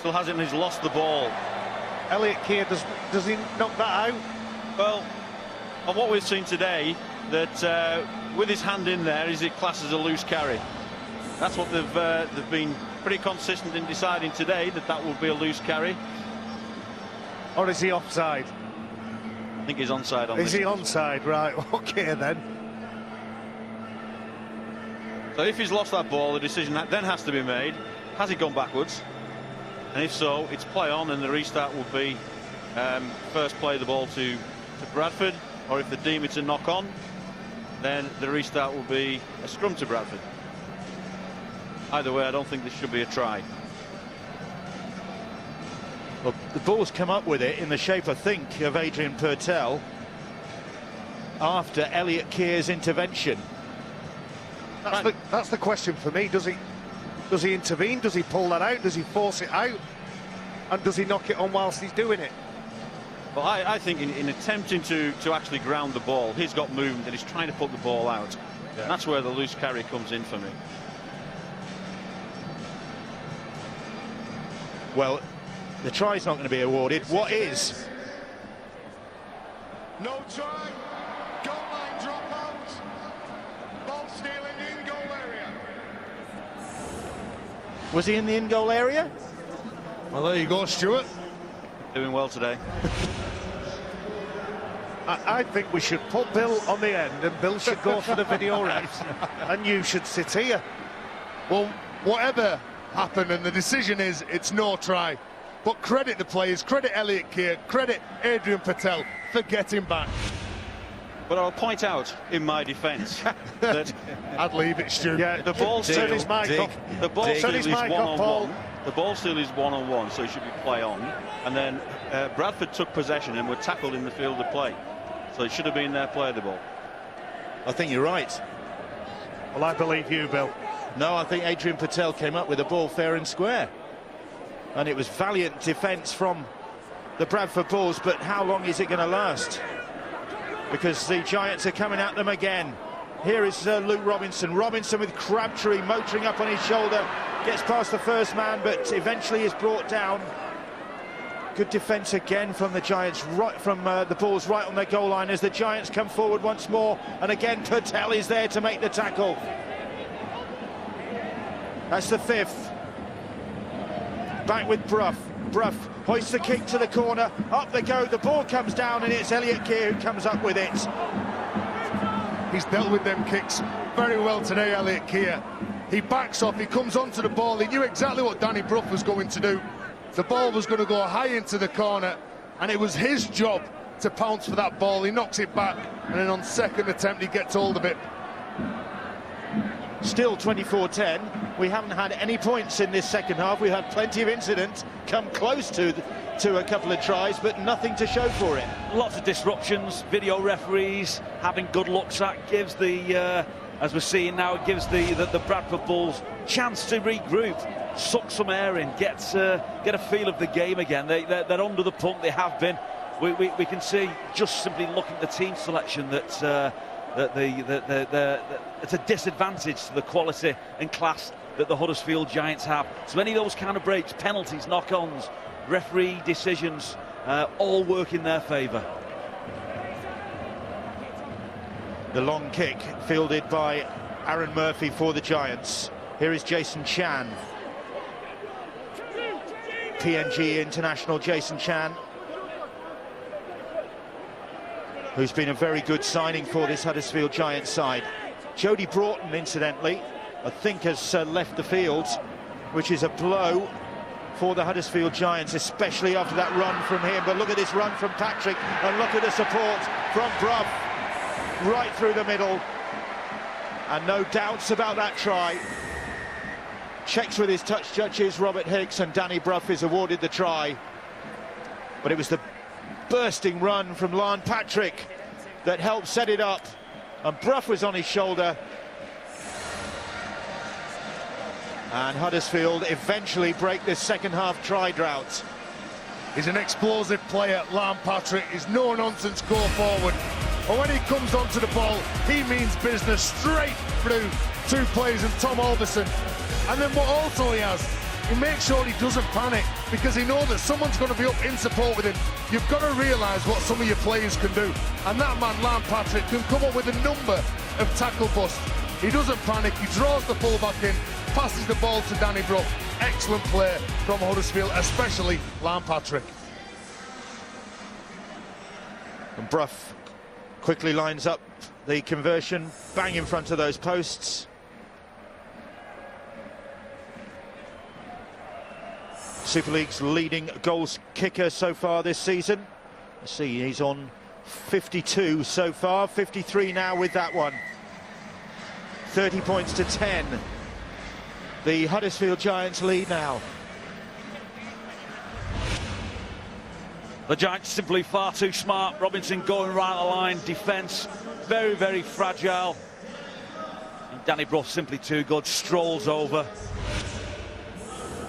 Still hasn't lost the ball. Elliot Keir, does he knock that out? Well, on what we've seen today, that with his hand in there, is it classed as a loose carry? That's what they've been pretty consistent in deciding today, that will be a loose carry. Or is he offside? I think he's onside on this. Is he onside? Right, okay then. So if he's lost that ball, the decision that then has to be made. Has he gone backwards? And if so, it's play on, and the restart will be first play the ball to Bradford, or if they deem it's a knock on, then the restart will be a scrum to Bradford. Either way, I don't think this should be a try. Well, the ball's come up with it in the shape, I think, of Adrian Purtell after Elliot Keir's intervention. That's the question for me. Does he intervene? Does he pull that out? Does he force it out? And does he knock it on whilst he's doing it? Well, I think in attempting to actually ground the ball, he's got movement and he's trying to put the ball out. Yeah. And that's where the loose carry comes in for me. Well, the try's not going to be awarded. What is? No try. Goal line drop out. Ball stealing in goal area. Was he in the in-goal area? Well, there you go, Stuart. Doing well today. I think we should put Bill on the end, and Bill should go for the video refs, and you should sit here. Well, whatever happened, and the decision is it's no try. But credit the players, credit Elliot Keir, credit Adrian Purtell for getting back. But I'll point out, in my defence, that I'd leave it, Stu. Yeah, the ball still is the ball still is one-on-one. The ball still is one-on-one, so it should be play on. And then Bradford took possession and were tackled in the field of play, so it should have been their play of the ball. I think you're right. Well, I believe you, Bill. No, I think Adrian Purtell came up with the ball fair and square. And it was valiant defence from the Bradford Bulls, but how long is it going to last? Because the Giants are coming at them again. Here is Luke Robinson. Robinson with Crabtree motoring up on his shoulder. Gets past the first man, but eventually is brought down. Good defence again from the Giants, right from the Bulls right on their goal line as the Giants come forward once more. And again, Purtell is there to make the tackle. That's the fifth. Back with Brough. Brough hoists the kick to the corner. Up they go. The ball comes down, and it's Elliot Keir who comes up with it. He's dealt with them kicks very well today, Elliot Keir. He backs off, he comes onto the ball. He knew exactly what Danny Brough was going to do. The ball was going to go high into the corner, and it was his job to pounce for that ball. He knocks it back, and then on second attempt, he gets hold of it. Still 24-10. We haven't had any points in this second half. We've had plenty of incidents, come close to a couple of tries, but nothing to show for it. Lots of disruptions, video referees having good looks at, gives the, as we're seeing now, it gives the Bradford Bulls chance to regroup, suck some air in, get a feel of the game again. They're under the pump, they have been. We can see, just simply looking at the team selection, that it's a disadvantage to the quality and class that the Huddersfield Giants have. So any of those kind of breaks, penalties, knock-ons, referee decisions, all work in their favour. The long kick fielded by Aaron Murphy for the Giants. Here is Jason Chan. PNG international Jason Chan, who's been a very good signing for this Huddersfield Giants side. Jody Broughton, incidentally, I think has left the field. which is a blow for the Huddersfield Giants, especially after that run from him. But look at this run from Patrick, and look at the support from Brough, right through the middle. And no doubts about that try. Checks with his touch judges, Robert Hicks, and Danny Brough is awarded the try. But it was the bursting run from Lane Patrick that helped set it up, and Brough was on his shoulder. And Huddersfield eventually break this second half try drought. He's an explosive player, Lane Patrick. He's no-nonsense go forward. And when he comes onto the ball, he means business straight through two players and Tom Alderson. And then what also he has, he makes sure he doesn't panic, because he knows that someone's going to be up in support with him. You've got to realise what some of your players can do. And that man, Lane Patrick, can come up with a number of tackle busts. He doesn't panic, he draws the full-back in, passes the ball to Danny Brough. Excellent play from Huddersfield, especially Lane Patrick. And Brough quickly lines up the conversion, bang in front of those posts. Super League's leading goals kicker so far this season. Let's see, he's on 52 so far, 53 now with that one. 30 points to 10. The Huddersfield Giants lead now. The Giants simply far too smart. Robinson going right the line, defence very, very fragile. And Danny Brough simply too good, strolls over.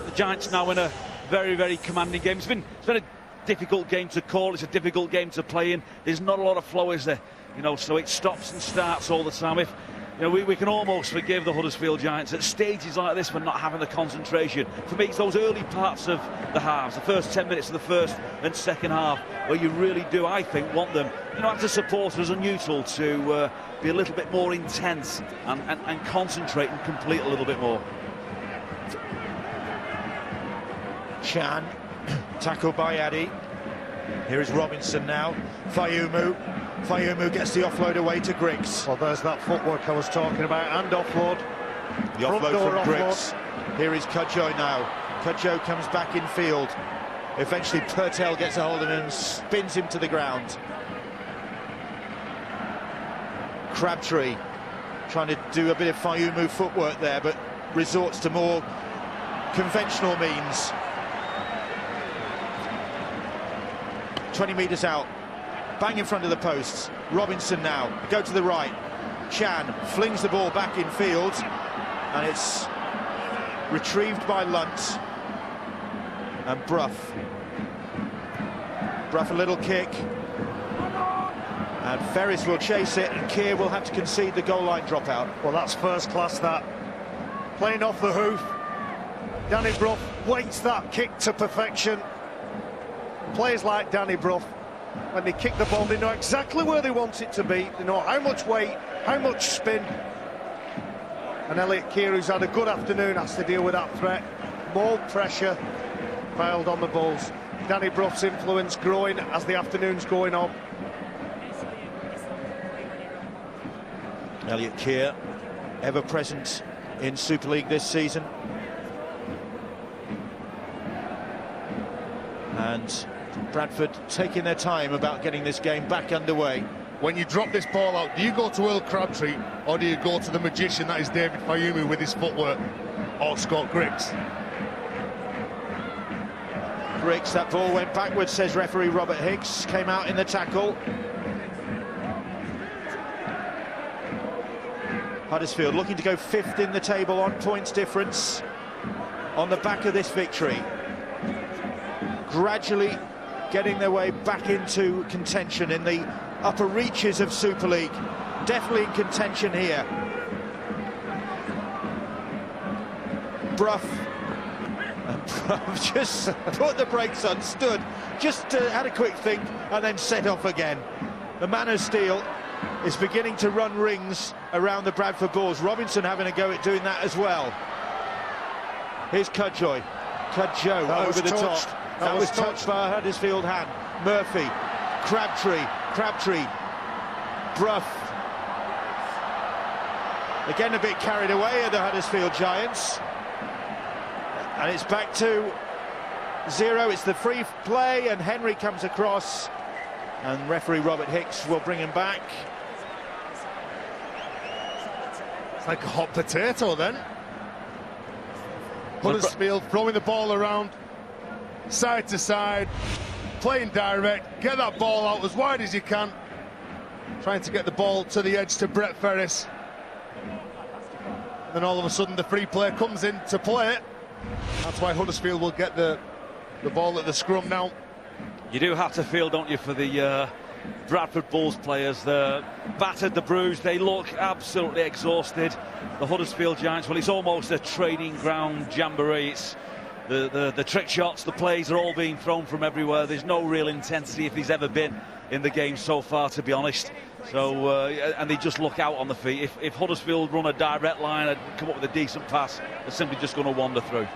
The Giants now in a very, very commanding game. It's been a difficult game to call. It's a difficult game to play in. There's not a lot of flow, is there? You know, so it stops and starts all the time. If you know, we can almost forgive the Huddersfield Giants at stages like this for not having the concentration. For me, it's those early parts of the halves, the first 10 minutes of the first and second half, where you really do, I think, want them, you know, as a supporter, as a neutral, to be a little bit more intense and concentrate and complete a little bit more. Chan, tackled by Addy. Here is Robinson now. Fayumu gets the offload away to Griggs. Well, there's that footwork I was talking about, and offload. The offload from Griggs. Here is Cudjoe now. Cudjoe comes back in field. Eventually Purtell gets a hold of him and spins him to the ground. Crabtree trying to do a bit of Fayumu footwork there, but resorts to more conventional means. 20 metres out, bang in front of the posts. Robinson now, go to the right. Chan flings the ball back in field, and it's retrieved by Lunt. And Brough a little kick, and Ferris will chase it, and Keir will have to concede the goal line dropout. Well, that's first class, that. Playing off the hoof. Danny Brough waits that kick to perfection. Players like Danny Brough, when they kick the ball, they know exactly where they want it to be. They know how much weight, how much spin. And Elliot Keir, who's had a good afternoon, has to deal with that threat. More pressure piled on the Bulls. Danny Brough's influence growing as the afternoon's going on. Elliot Keir, ever present in Super League this season. And Bradford taking their time about getting this game back underway. When you drop this ball out, do you go to Earl Crabtree, or do you go to the magician that is David Fayumu with his footwork, or Scott Griggs? Griggs, that ball went backwards, says referee Robert Hicks, came out in the tackle. Huddersfield looking to go 5th in the table on points difference on the back of this victory. Gradually getting their way back into contention in the upper reaches of Super League. Definitely in contention here. Brough just put the brakes on, stood, just had a quick think and then set off again. The man of steel is beginning to run rings around the Bradford Bulls. Robinson having a go at doing that as well. Here's Cudjoe over the top. That was touched by a Huddersfield hand. Murphy, Crabtree, Brough. Again a bit carried away are the Huddersfield Giants. And it's back to 0. It's the free play, and Henry comes across, and referee Robert Hicks will bring him back. It's like a hot potato then. Huddersfield throwing the ball around, side to side, playing direct, get that ball out as wide as you can, trying to get the ball to the edge to Brett Ferris. And then all of a sudden the free play comes in to play it. That's why Huddersfield will get the ball at the scrum now. You do have to feel, don't you, for the Bradford Bulls players. They're battered, the bruised, they look absolutely exhausted. The Huddersfield Giants, well, it's almost a training ground jamboree. It's the trick shots, the plays are all being thrown from everywhere. There's no real intensity if there's ever been in the game so far, to be honest. So and they just look out on the feet. If Huddersfield run a direct line and come up with a decent pass, they're simply just going to wander through.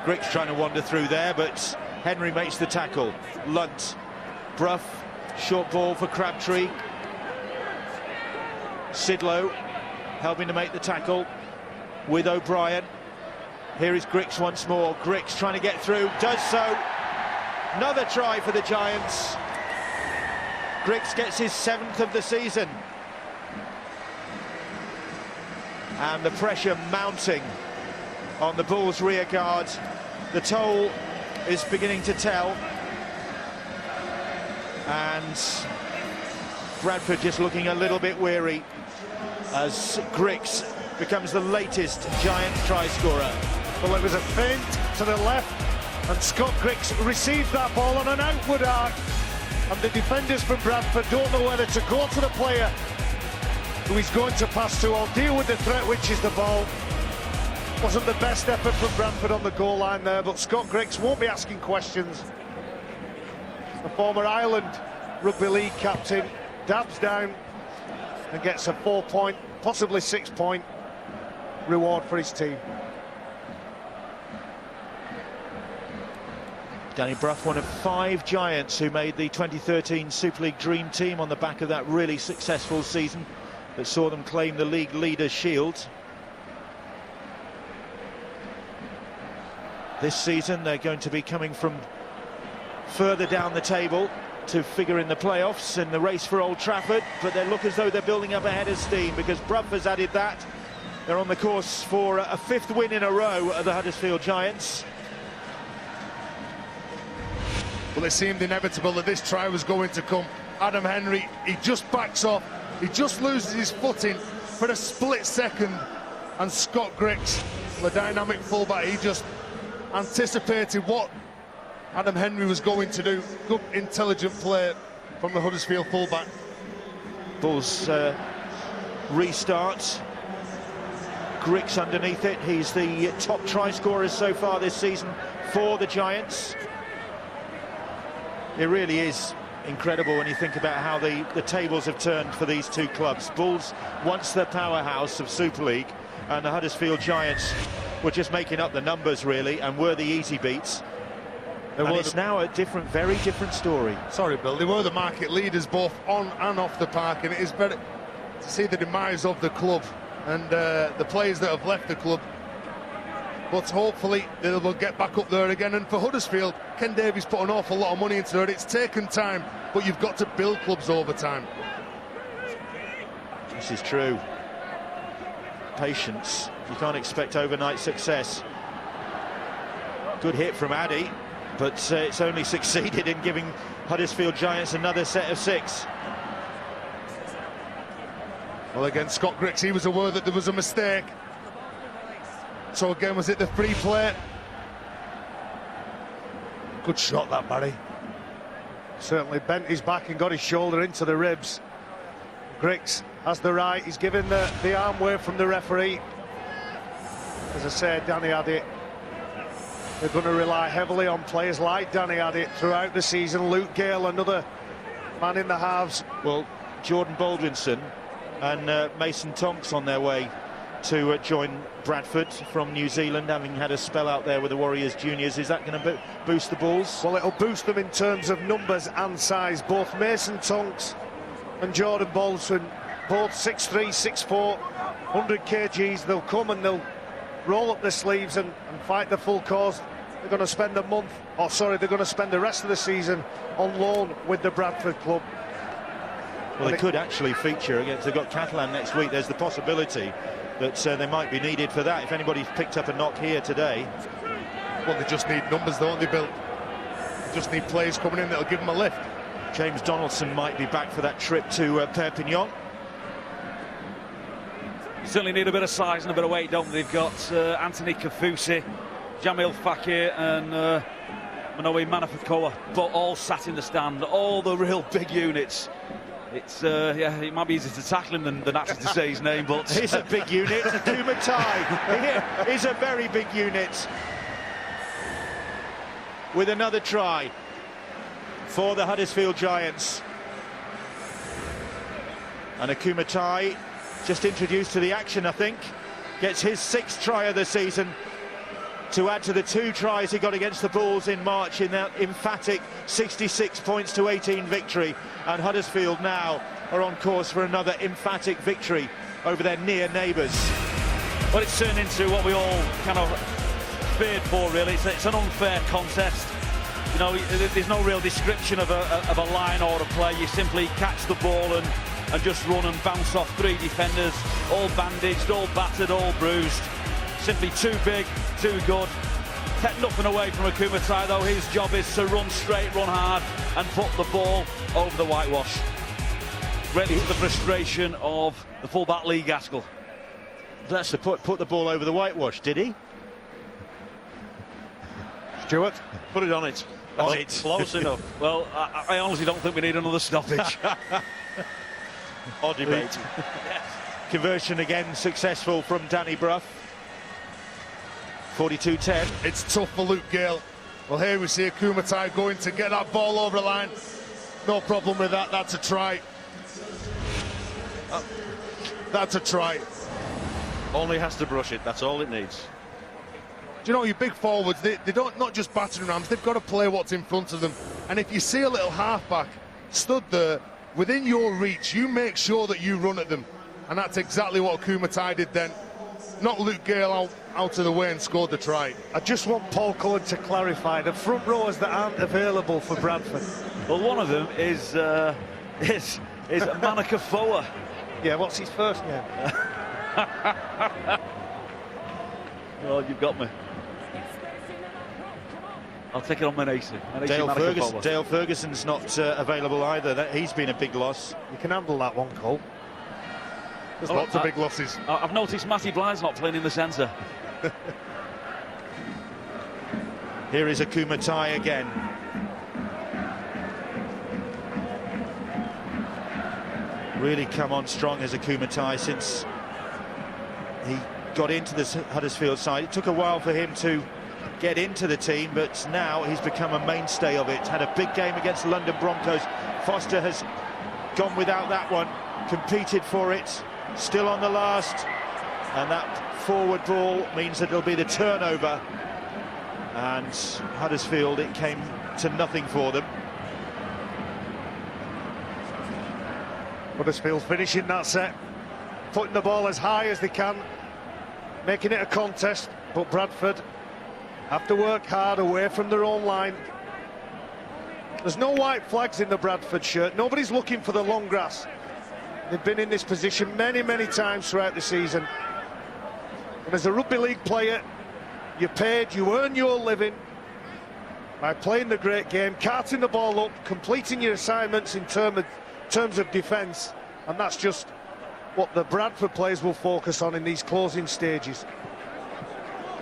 Griggs trying to wander through there, but Henry makes the tackle. Lunt, Brough, short ball for Crabtree. Sidlow helping to make the tackle with O'Brien. Here is Griggs once more. Griggs trying to get through, does so. Another try for the Giants. Griggs gets his 7th of the season. And the pressure mounting on the Bulls' rear guard. The toll is beginning to tell. And Bradford just looking a little bit weary as Griggs becomes the latest Giant try scorer. Well, it was a feint to the left, and Scott Griggs received that ball on an outward arc, and the defenders from Bradford don't know whether to go to the player who he's going to pass to or deal with the threat, which is the ball. Wasn't the best effort from Bradford on the goal line there, but Scott Griggs won't be asking questions. The former Ireland Rugby League captain dabs down and gets a 4-point, possibly 6-point reward for his team. Danny Brough, one of 5 Giants who made the 2013 Super League Dream Team on the back of that really successful season that saw them claim the league leader shield. This season they're going to be coming from further down the table to figure in the playoffs in the race for Old Trafford, but they look as though they're building up a head of steam because Brough has added that. They're on the course for a 5th win in a row of the Huddersfield Giants. Well, it seemed inevitable that this try was going to come. Adam Henry, he just backs off, he just loses his footing for a split second, and Scott Griggs, the dynamic fullback, he just anticipated what Adam Henry was going to do. Good intelligent play from the Huddersfield fullback. Bulls restart. Griggs underneath it. He's the top try scorer so far this season for the Giants. It really is incredible when you think about how the tables have turned for these two clubs. Bulls, once the powerhouse of Super League, and the Huddersfield Giants were just making up the numbers really and were the easy beats. And it's now a very different story. Sorry, Bill, they were the market leaders both on and off the park, and it is very to see the demise of the club and the players that have left the club. But hopefully they will get back up there again. And for Huddersfield, Ken Davies put an awful lot of money into it. It's taken time, but you've got to build clubs over time. This is true. Patience. You can't expect overnight success. Good hit from Addy, but it's only succeeded in giving Huddersfield Giants another set of 6. Well, again, Scott Griggs, he was aware that there was a mistake. So again, was it the free play? Good shot that, Barry. Certainly bent his back and got his shoulder into the ribs. Griggs has the right, he's given the arm wave from the referee. As I said, Danny Addy, they're going to rely heavily on players like Danny Addy throughout the season. Luke Gale, another man in the halves. Well, Jordan Baldwinson and Mason Tonks on their way to join Bradford from New Zealand, having had a spell out there with the Warriors juniors. Is that going to boost the Bulls? Well, it'll boost them in terms of numbers and size. Both Mason Tonks and Jordan Baldwin, both 6'3", 6'4", 100 kgs. They'll come and they'll roll up their sleeves and fight the full cause. They're going to spend they're going to spend the rest of the season on loan with the Bradford club. Well, they could actually feature against, they've got Catalan next week. There's the possibility that they might be needed for that if anybody's picked up a knock here today. Well, they just need numbers, don't they, Bill? They just need players coming in that'll give them a lift. James Donaldson might be back for that trip to Perpignan. Certainly need a bit of size and a bit of weight, don't they? They've got Anthony Kafusi, Jamil Fakir and Manoe Manafikoa, but all sat in the stand, all the real big units. It's yeah, it might be easier to tackle him than actually to say his name, but he's a big unit. Kumatai is a very big unit. With another try for the Huddersfield Giants. And Kumatai, just introduced to the action, I think, gets his 6th try of the season to add to the 2 tries he got against the Bulls in March in that emphatic 66-18 victory. And Huddersfield now are on course for another emphatic victory over their near neighbours. Well, it's turned into what we all kind of feared for, really. It's an unfair contest. You know, there's no real description of a line or a play. You simply catch the ball and just run and bounce off 3 defenders, all bandaged, all battered, all bruised. Simply too big, too good. Take nothing away from Kumatai, though. His job is to run straight, run hard, and put the ball over the whitewash. Really to the frustration of the fullback Lee Gaskell. That's the put the ball over the whitewash, did he? Stuart, put it on it. On it. Close enough. Well, I honestly don't think we need another stoppage. Or debate. Yes. Conversion again successful from Danny Brough. 42-10. It's tough for Luke Gale. Well, here we see Kumatai going to get that ball over the line. No problem with that. That's a try. That's a try. Only has to brush it. That's all it needs. Do you know, your big forwards, they don't not just battering rams, they've got to play what's in front of them. And if you see a little halfback stood there within your reach, you make sure that you run at them. And that's exactly what Kumatai did then. Not Luke Gale out of the way and scored the try. I just want Paul Cullen to clarify the front rowers that aren't available for Bradford. Well, one of them is Manafikoa. Yeah, what's his first name? Well, you've got me. I'll take it on Manasi. Dale Ferguson's not available either. He's been a big loss. You can handle that one, Cole. There's lots of big losses. I've noticed Matty Blythe's not playing in the centre. Here is Kumatai again. Really come on strong as Kumatai since he got into the Huddersfield side. It took a while for him to get into the team, but now he's become a mainstay of it. Had a big game against the London Broncos. Foster has gone without that one, competed for it, still on the last, and that forward ball means that it'll be the turnover, and Huddersfield, it came to nothing for them. Huddersfield finishing that set, putting the ball as high as they can, making it a contest, but Bradford have to work hard away from their own line. There's no white flags in the Bradford shirt. Nobody's looking for the long grass. They've been in this position many, many times throughout the season. And as a rugby league player, you're paid, you earn your living by playing the great game, carting the ball up, completing your assignments in terms of defence. And that's just what the Bradford players will focus on in these closing stages.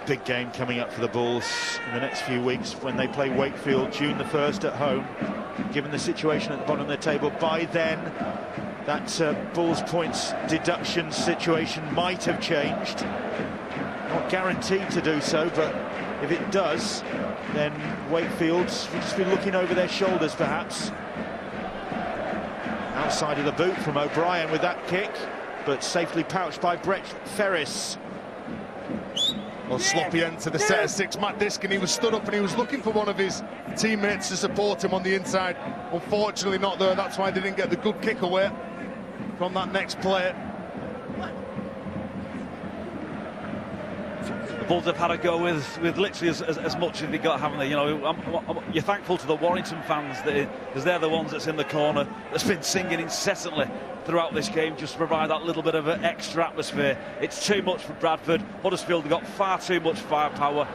Big game coming up for the Bulls in the next few weeks when they play Wakefield June the 1st at home. Given the situation at the bottom of the table, by then that Bulls points deduction situation might have changed. Not guaranteed to do so, but if it does, then Wakefield will just be looking over their shoulders perhaps. Outside of the boot from O'Brien with that kick, but safely pouched by Brett Ferris. Well, sloppy end to the set of 6, Matt Diskin. He was stood up and he was looking for one of his teammates to support him on the inside. Unfortunately not there. That's why they didn't get the good kick away from that next player. The Bulls have had a go with literally as much as they got, haven't they? You know, you're thankful to the Warrington fans because they're the ones that's in the corner that's been singing incessantly throughout this game just to provide that little bit of an extra atmosphere. It's too much for Bradford. Huddersfield have got far too much firepower,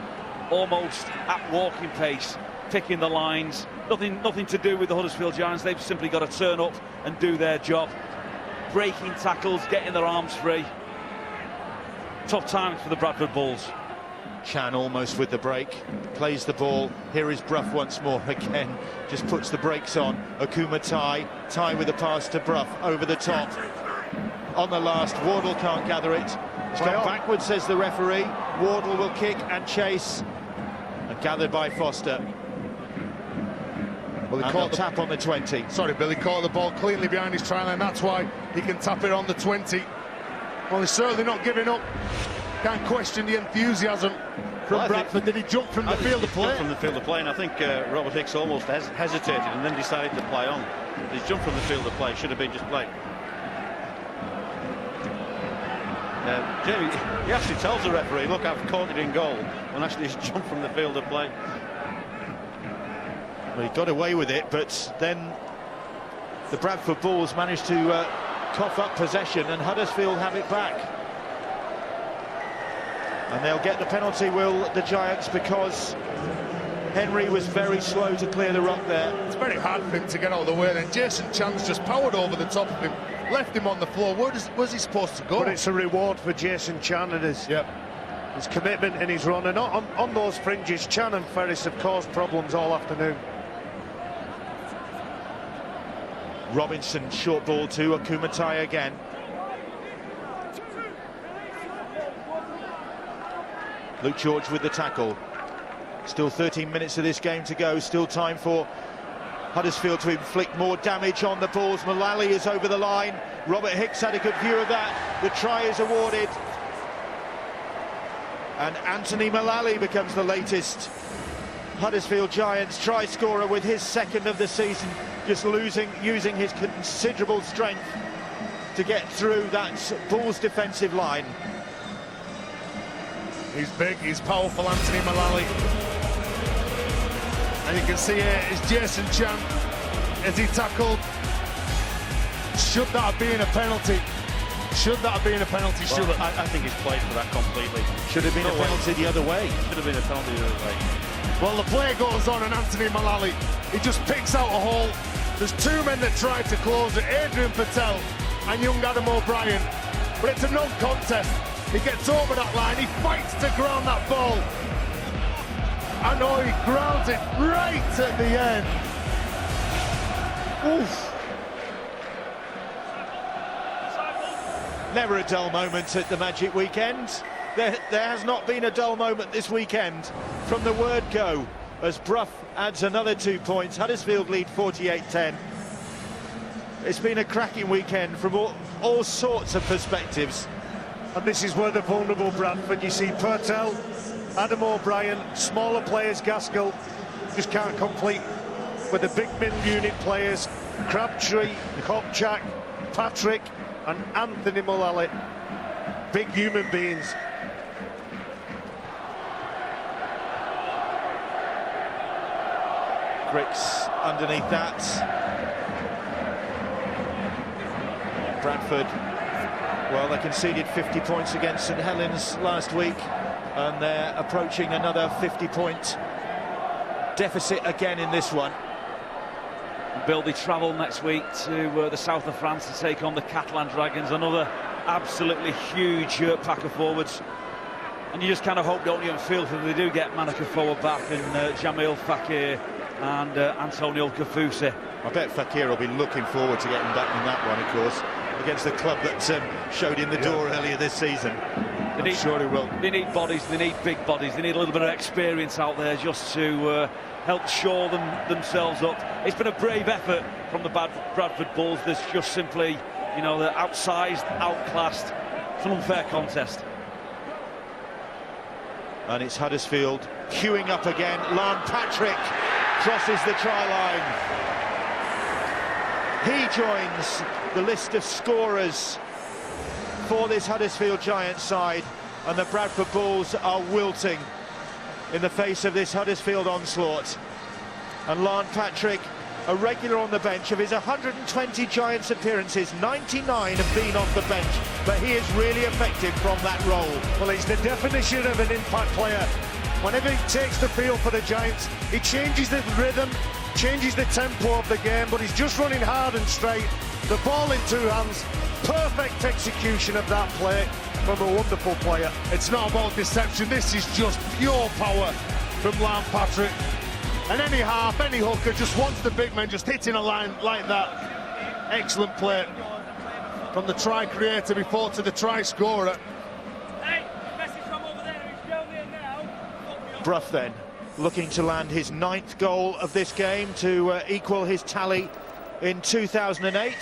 almost at walking pace, picking the lines. Nothing to do with the Huddersfield Giants. They've simply got to turn up and do their job. Breaking tackles, getting their arms free. Tough times for the Bradford Bulls. Chan almost with the break, plays the ball. Here is Brough once more again, just puts the brakes on. Akuma Ty with the pass to Brough over the top. On the last, Wardle can't gather it. It's gone backwards, says the referee. Wardle will kick and chase, and gathered by Foster. Well, he caught the tap on the 20. Sorry, Billy, caught the ball cleanly behind his try line. That's why he can tap it on the 20. Well, he's certainly not giving up. Can't question the enthusiasm from Bradford. Did he jump from the field of play? From the field of play, and I think Robert Hicks almost hesitated and then decided to play on. His jump from the field of play should have been just play. Jamie, he actually tells the referee, look, I've caught it in goal, when actually he's jumped from the field of play. Well, he got away with it, but then the Bradford Bulls managed to cough up possession, and Huddersfield have it back. And they'll get the penalty, will the Giants, because Henry was very slow to clear the ruck there. It's very hard for him to get out of the way. Then Jason Chan's just powered over the top of him, left him on the floor. Where's he supposed to go? But it's a reward for Jason Chan and his commitment in his run. And on those fringes, Chan and Ferris have caused problems all afternoon. Robinson, short ball to Akuma Ty again. Luke George with the tackle. Still 13 minutes of this game to go. Still time for Huddersfield to inflict more damage on the Bulls. Mullally is over the line. Robert Hicks had a good view of that. The try is awarded. And Anthony Mullally becomes the latest Huddersfield Giants try scorer with his second of the season. Just using his considerable strength to get through that Bulls defensive line. He's big, he's powerful, Anthony Mullally. And you can see here is Jason Chan as he tackled. Should that have been a penalty? Should that have been a penalty? Well, I think he's played for that completely. Should have been a penalty the other way. Should have been a penalty the other way. Well, the play goes on, and Anthony Mullally, he just picks out a hole. There's two men that tried to close it, Adrian Patel and young Adam O'Brien. But it's a non-contest. He gets over that line, he fights to ground that ball. I know he grounds it right at the end. Oof. Never a dull moment at the Magic Weekend. There has not been a dull moment this weekend from the word go, as Brough adds another 2 points. Huddersfield lead 48-10. It's been a cracking weekend from all sorts of perspectives. And this is where the vulnerable Bradford, you see Purtell, Adam O'Brien, smaller players, Gaskell, just can't complete with the big middle unit players, Crabtree, Kopchak, Patrick and Anthony Mullally. Big human beings. Grix underneath that. Bradford, well, they conceded 50 points against St Helens last week, and they're approaching another 50-point deficit again in this one. Bill, they travel next week to the south of France to take on the Catalan Dragons, another absolutely huge pack of forwards. And you just kind of hope, don't you, and feel that they do get Manaka forward back and Jamil Fakir and Antonio Kafusi. I bet Fakir will be looking forward to getting back in that one, of course, against the club that showed in the door earlier this season. I'm sure he will. They need bodies, they need big bodies, they need a little bit of experience out there just to help shore themselves up. It's been a brave effort from the Bradford Bulls. There's just simply, you know, they're outsized, outclassed. It's an unfair contest. And it's Huddersfield queuing up again. Lan Patrick crosses the try line. He joins the list of scorers for this Huddersfield Giants side. and the Bradford Bulls are wilting in the face of this Huddersfield onslaught. And Lance Patrick, a regular on the bench. Of his 120 Giants appearances, 99 have been off the bench, but he is really effective from that role. Well, he's the definition of an impact player. Whenever he takes the field for the Giants, he changes the rhythm, changes the tempo of the game, but he's just running hard and straight. The ball in two hands, perfect execution of that play from a wonderful player. It's not about deception, this is just pure power from Lance Patrick. And any half, any hooker just wants the big man just hitting a line like that. Excellent play from the try creator before to the try scorer. Brough then looking to land his 9th goal of this game to equal his tally in 2008.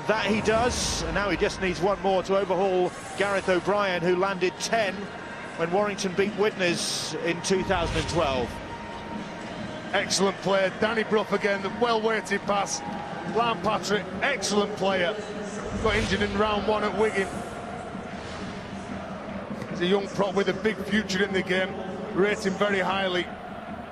That he does, and now he just needs one more to overhaul Gareth O'Brien, who landed 10 when Warrington beat Widnes in 2012. Excellent player, Danny Brough again, the well-weighted pass. Lance Patrick, excellent player. Got injured in round 1 at Wigan. He's a young prop with a big future in the game. Rate him very highly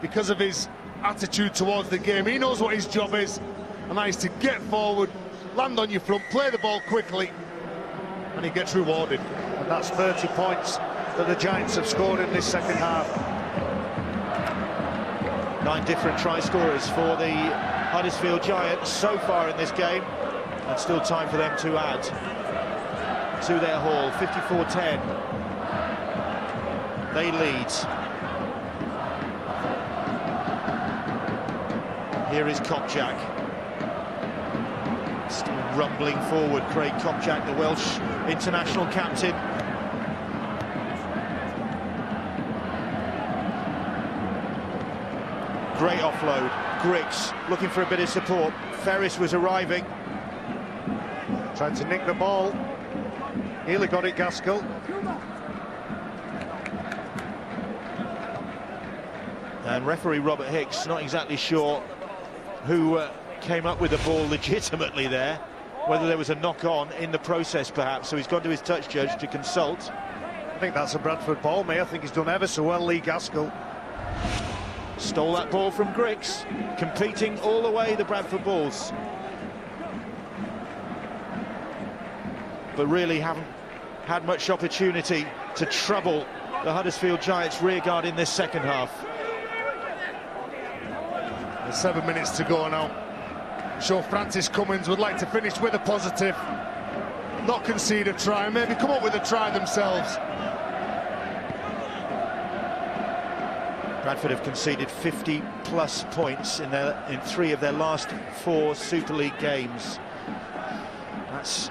because of his attitude towards the game. He knows what his job is, and that is to get forward, land on your front, play the ball quickly, and he gets rewarded. And that's 30 points that the Giants have scored in this second half. 9 different try scorers for the Huddersfield Giants so far in this game, and still time for them to add to their haul. 54-10. They lead. Here is Kopczak. Still rumbling forward, Craig Kopczak, the Welsh international captain. Great offload. Griggs looking for a bit of support. Ferris was arriving. Trying to nick the ball. Nearly got it, Gaskell. And referee Robert Hicks not exactly sure who came up with the ball legitimately there, whether there was a knock-on in the process perhaps, so he's gone to his touch judge to consult. I think that's a Bradford ball, mate. I think he's done ever so well, Lee Gaskell. Stole that ball from Griggs, competing all the way, the Bradford Bulls. But really haven't had much opportunity to trouble the Huddersfield Giants rearguard in this second half. There's 7 minutes to go now. I'm sure Francis Cummins would like to finish with a positive, not concede a try, maybe come up with a try themselves. Bradford have conceded 50+ points in 3 of their last 4 Super League games. That's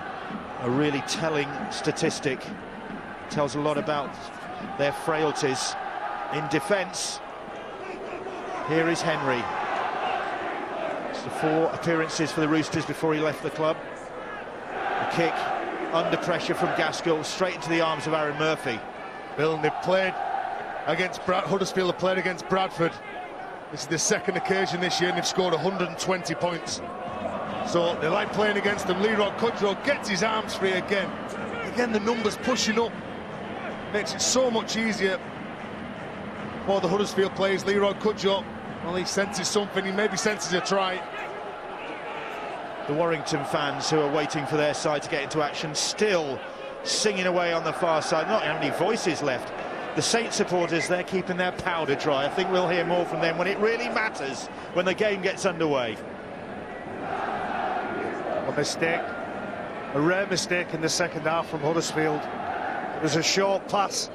a really telling statistic. Tells a lot about their frailties in defence. Here is Henry. It's the 4 appearances for the Roosters before he left the club. A kick under pressure from Gaskell, straight into the arms of Aaron Murphy. Bill, and they've played against Huddersfield have played against Bradford. This is the second occasion this year, and they've scored 120 points. So they like playing against them. Leroy Kudrow gets his arms free again. Again, the numbers pushing up. Makes it so much easier for the Huddersfield players. Leroy Kudrow, well, he senses something. He maybe senses a try. The Warrington fans who are waiting for their side to get into action still singing away on the far side. Not any voices left. The Saints supporters, they're keeping their powder dry. I think we'll hear more from them when it really matters, when the game gets underway. A mistake, a rare mistake in the second half from Huddersfield. It was a short pass,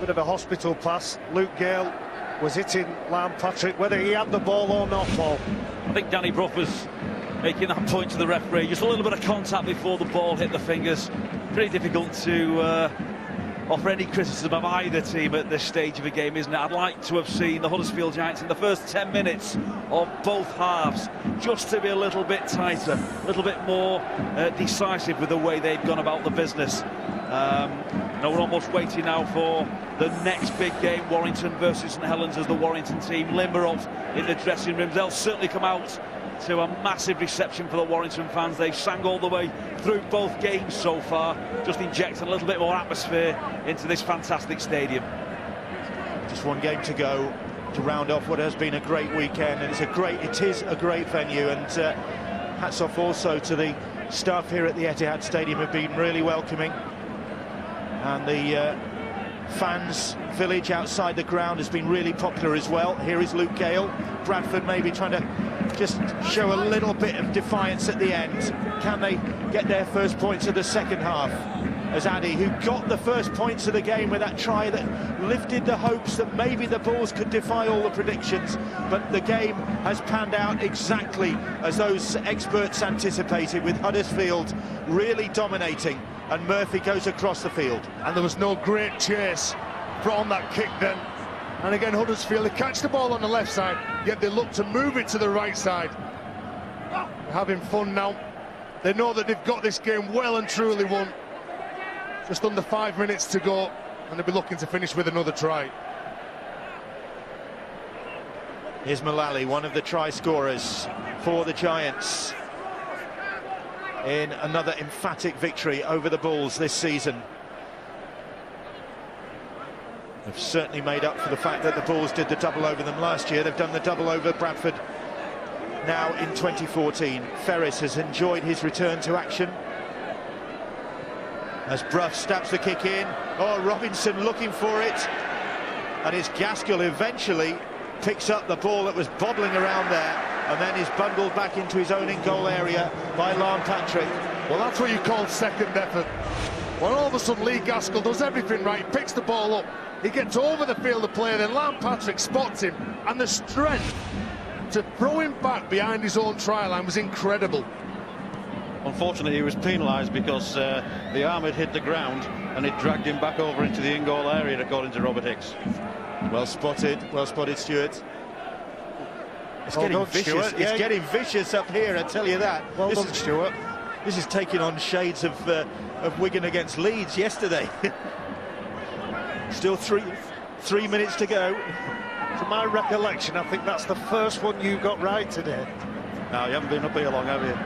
bit of a hospital pass. Luke Gale was hitting Lance Patrick, whether he had the ball or not, Paul. I think Danny Brough was making that point to the referee. Just a little bit of contact before the ball hit the fingers. Pretty difficult to offer any criticism of either team at this stage of a game, isn't it? I'd like to have seen the Huddersfield Giants in the first 10 minutes of both halves just to be a little bit tighter, a little bit more decisive with the way they've gone about the business. We're almost waiting now for the next big game, Warrington versus St Helens, as the Warrington team limber up in the dressing rooms. They'll certainly come out to a massive reception for the Warrington fans. They've sang all the way through both games so far, just injecting a little bit more atmosphere into this fantastic stadium. Just one game to go to round off what has been a great weekend, and it is a great venue, and hats off also to the staff here at the Etihad Stadium, have been really welcoming, and the fans village outside the ground has been really popular as well. Here is Luke Gale. Bradford maybe trying to just show a little bit of defiance at the end. Can they get their first points of the second half? As Addy, who got the first points of the game with that try that lifted the hopes that maybe the Bulls could defy all the predictions, but the game has panned out exactly as those experts anticipated, with Huddersfield really dominating, and Murphy goes across the field. And there was no great chase on that kick then. And again, Huddersfield, they catch the ball on the left side, yet they look to move it to the right side. They're having fun now. They know that they've got this game well and truly won. Just under 5 minutes to go, and they'll be looking to finish with another try. Here's Mullally, one of the try scorers for the Giants, in another emphatic victory over the Bulls this season. They've certainly made up for the fact that the Bulls did the double over them last year. They've done the double over Bradford now in 2014. Ferris has enjoyed his return to action as Brough stabs the kick in. Oh, Robinson looking for it, and it's Gaskell who eventually picks up the ball that was bobbling around there, and then is bundled back into his own in-goal area by Larne Patrick. Well, that's what you call second effort. When all of a sudden Lee Gaskell does everything right, picks the ball up, he gets over the field of play, then Larne Patrick spots him, and the strength to throw him back behind his own try line was incredible. Unfortunately, he was penalised because the arm had hit the ground and it dragged him back over into the in-goal area, according to Robert Hicks. Well spotted, Stuart. It's Well getting done, vicious. Stuart. It's Yeah. getting vicious up here, I tell you that. Well done, Stuart. This is taking on shades of Wigan against Leeds yesterday. Still three minutes to go. To my recollection, I think that's the first one you got right today. No, you haven't been up here long, have you?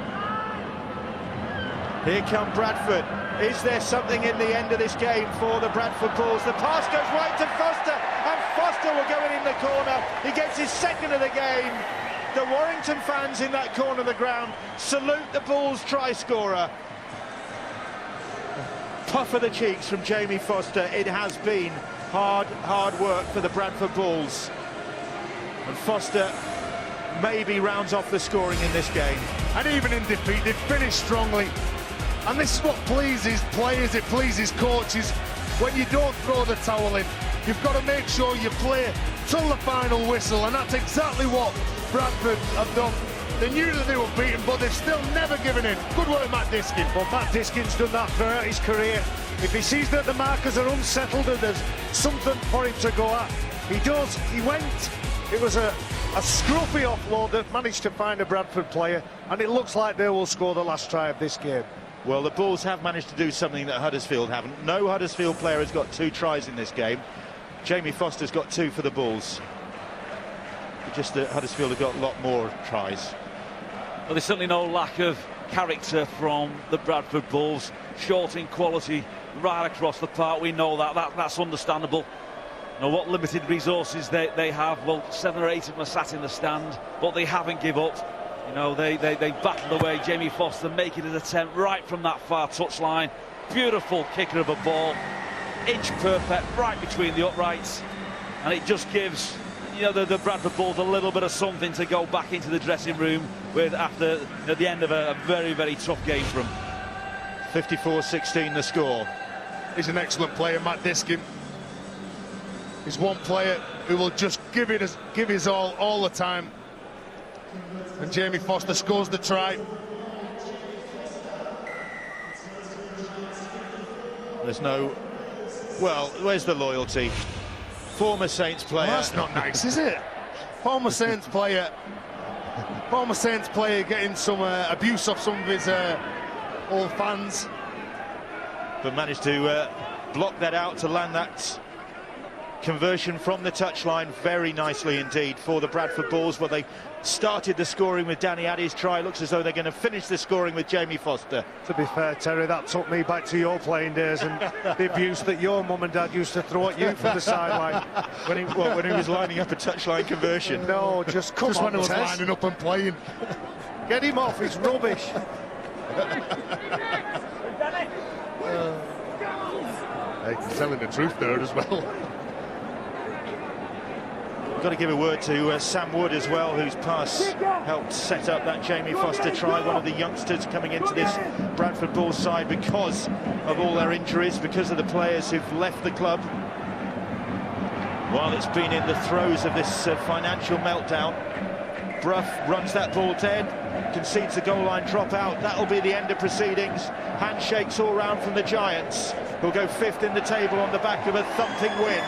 Here come Bradford. Is there something in the end of this game for the Bradford Bulls? The pass goes right to Foster, and Foster will go in the corner. He gets his second of the game. The Warrington fans in that corner of the ground salute the Bulls try scorer. Puff of the cheeks from Jamie Foster. It has been hard work for the Bradford Bulls, and Foster maybe rounds off the scoring in this game. And even in defeat, they finished strongly. And this is what pleases players, it pleases coaches. When you don't throw the towel in, you've got to make sure you play till the final whistle, and that's exactly what Bradford have done. They knew that they were beaten, but they've still never given in. Good work, Matt Diskin. Well, Matt Diskin's done that throughout his career. If he sees that the markers are unsettled and there's something for him to go at, he does. He went. It was a scruffy offload that managed to find a Bradford player, and it looks like they will score the last try of this game. Well, the Bulls have managed to do something that Huddersfield haven't. No Huddersfield player has got 2 tries in this game. Jamie Foster's got 2 for the Bulls. Just that Huddersfield have got a lot more tries. Well, there's certainly no lack of character from the Bradford Bulls. Short in quality right across the park. We know that's understandable. You know what limited resources they have. Well, 7 or 8 of them are sat in the stand, but they haven't give up. You know, they battled away. Jamie Foster making his attempt right from that far touchline. Beautiful kicker of a ball, inch perfect, right between the uprights, and it just gives, you know, the Bradford Bulls a little bit of something to go back into the dressing room with after the end of a very, very tough game for them. 54-16 the score. He's an excellent player, Matt Diskin. He's one player who will just give his all the time. And Jamie Foster scores the try. There's no... Well, where's the loyalty? Former Saints player... Well, that's not nice, is it? Former Saints player getting some abuse off some of his old fans. But managed to block that out to land that conversion from the touchline, very nicely indeed for the Bradford Bulls. Well, they started the scoring with Danny Addy's try. Looks as though they're going to finish the scoring with Jamie Foster. To be fair, Terry, that took me back to your playing days and the abuse that your mum and dad used to throw at you from the sideline. when he was lining up a touchline conversion. No, just come on, when he was Tess. lining up and playing. Get him off, he's rubbish. He's telling the truth there as well. We've got to give a word to Sam Wood as well, whose pass helped set up that Jamie Foster try. One of the youngsters coming into this Bradford Bulls side because of all their injuries, because of the players who've left the club. While it's been in the throes of this financial meltdown, Brough runs that ball dead, concedes the goal line drop out. That'll be the end of proceedings. Handshakes all round from the Giants, who'll go 5th in the table on the back of a thumping win.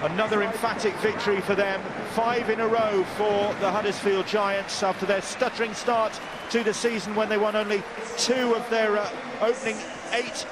Another emphatic victory for them, 5 in a row for the Huddersfield Giants after their stuttering start to the season when they won only 2 of their opening 8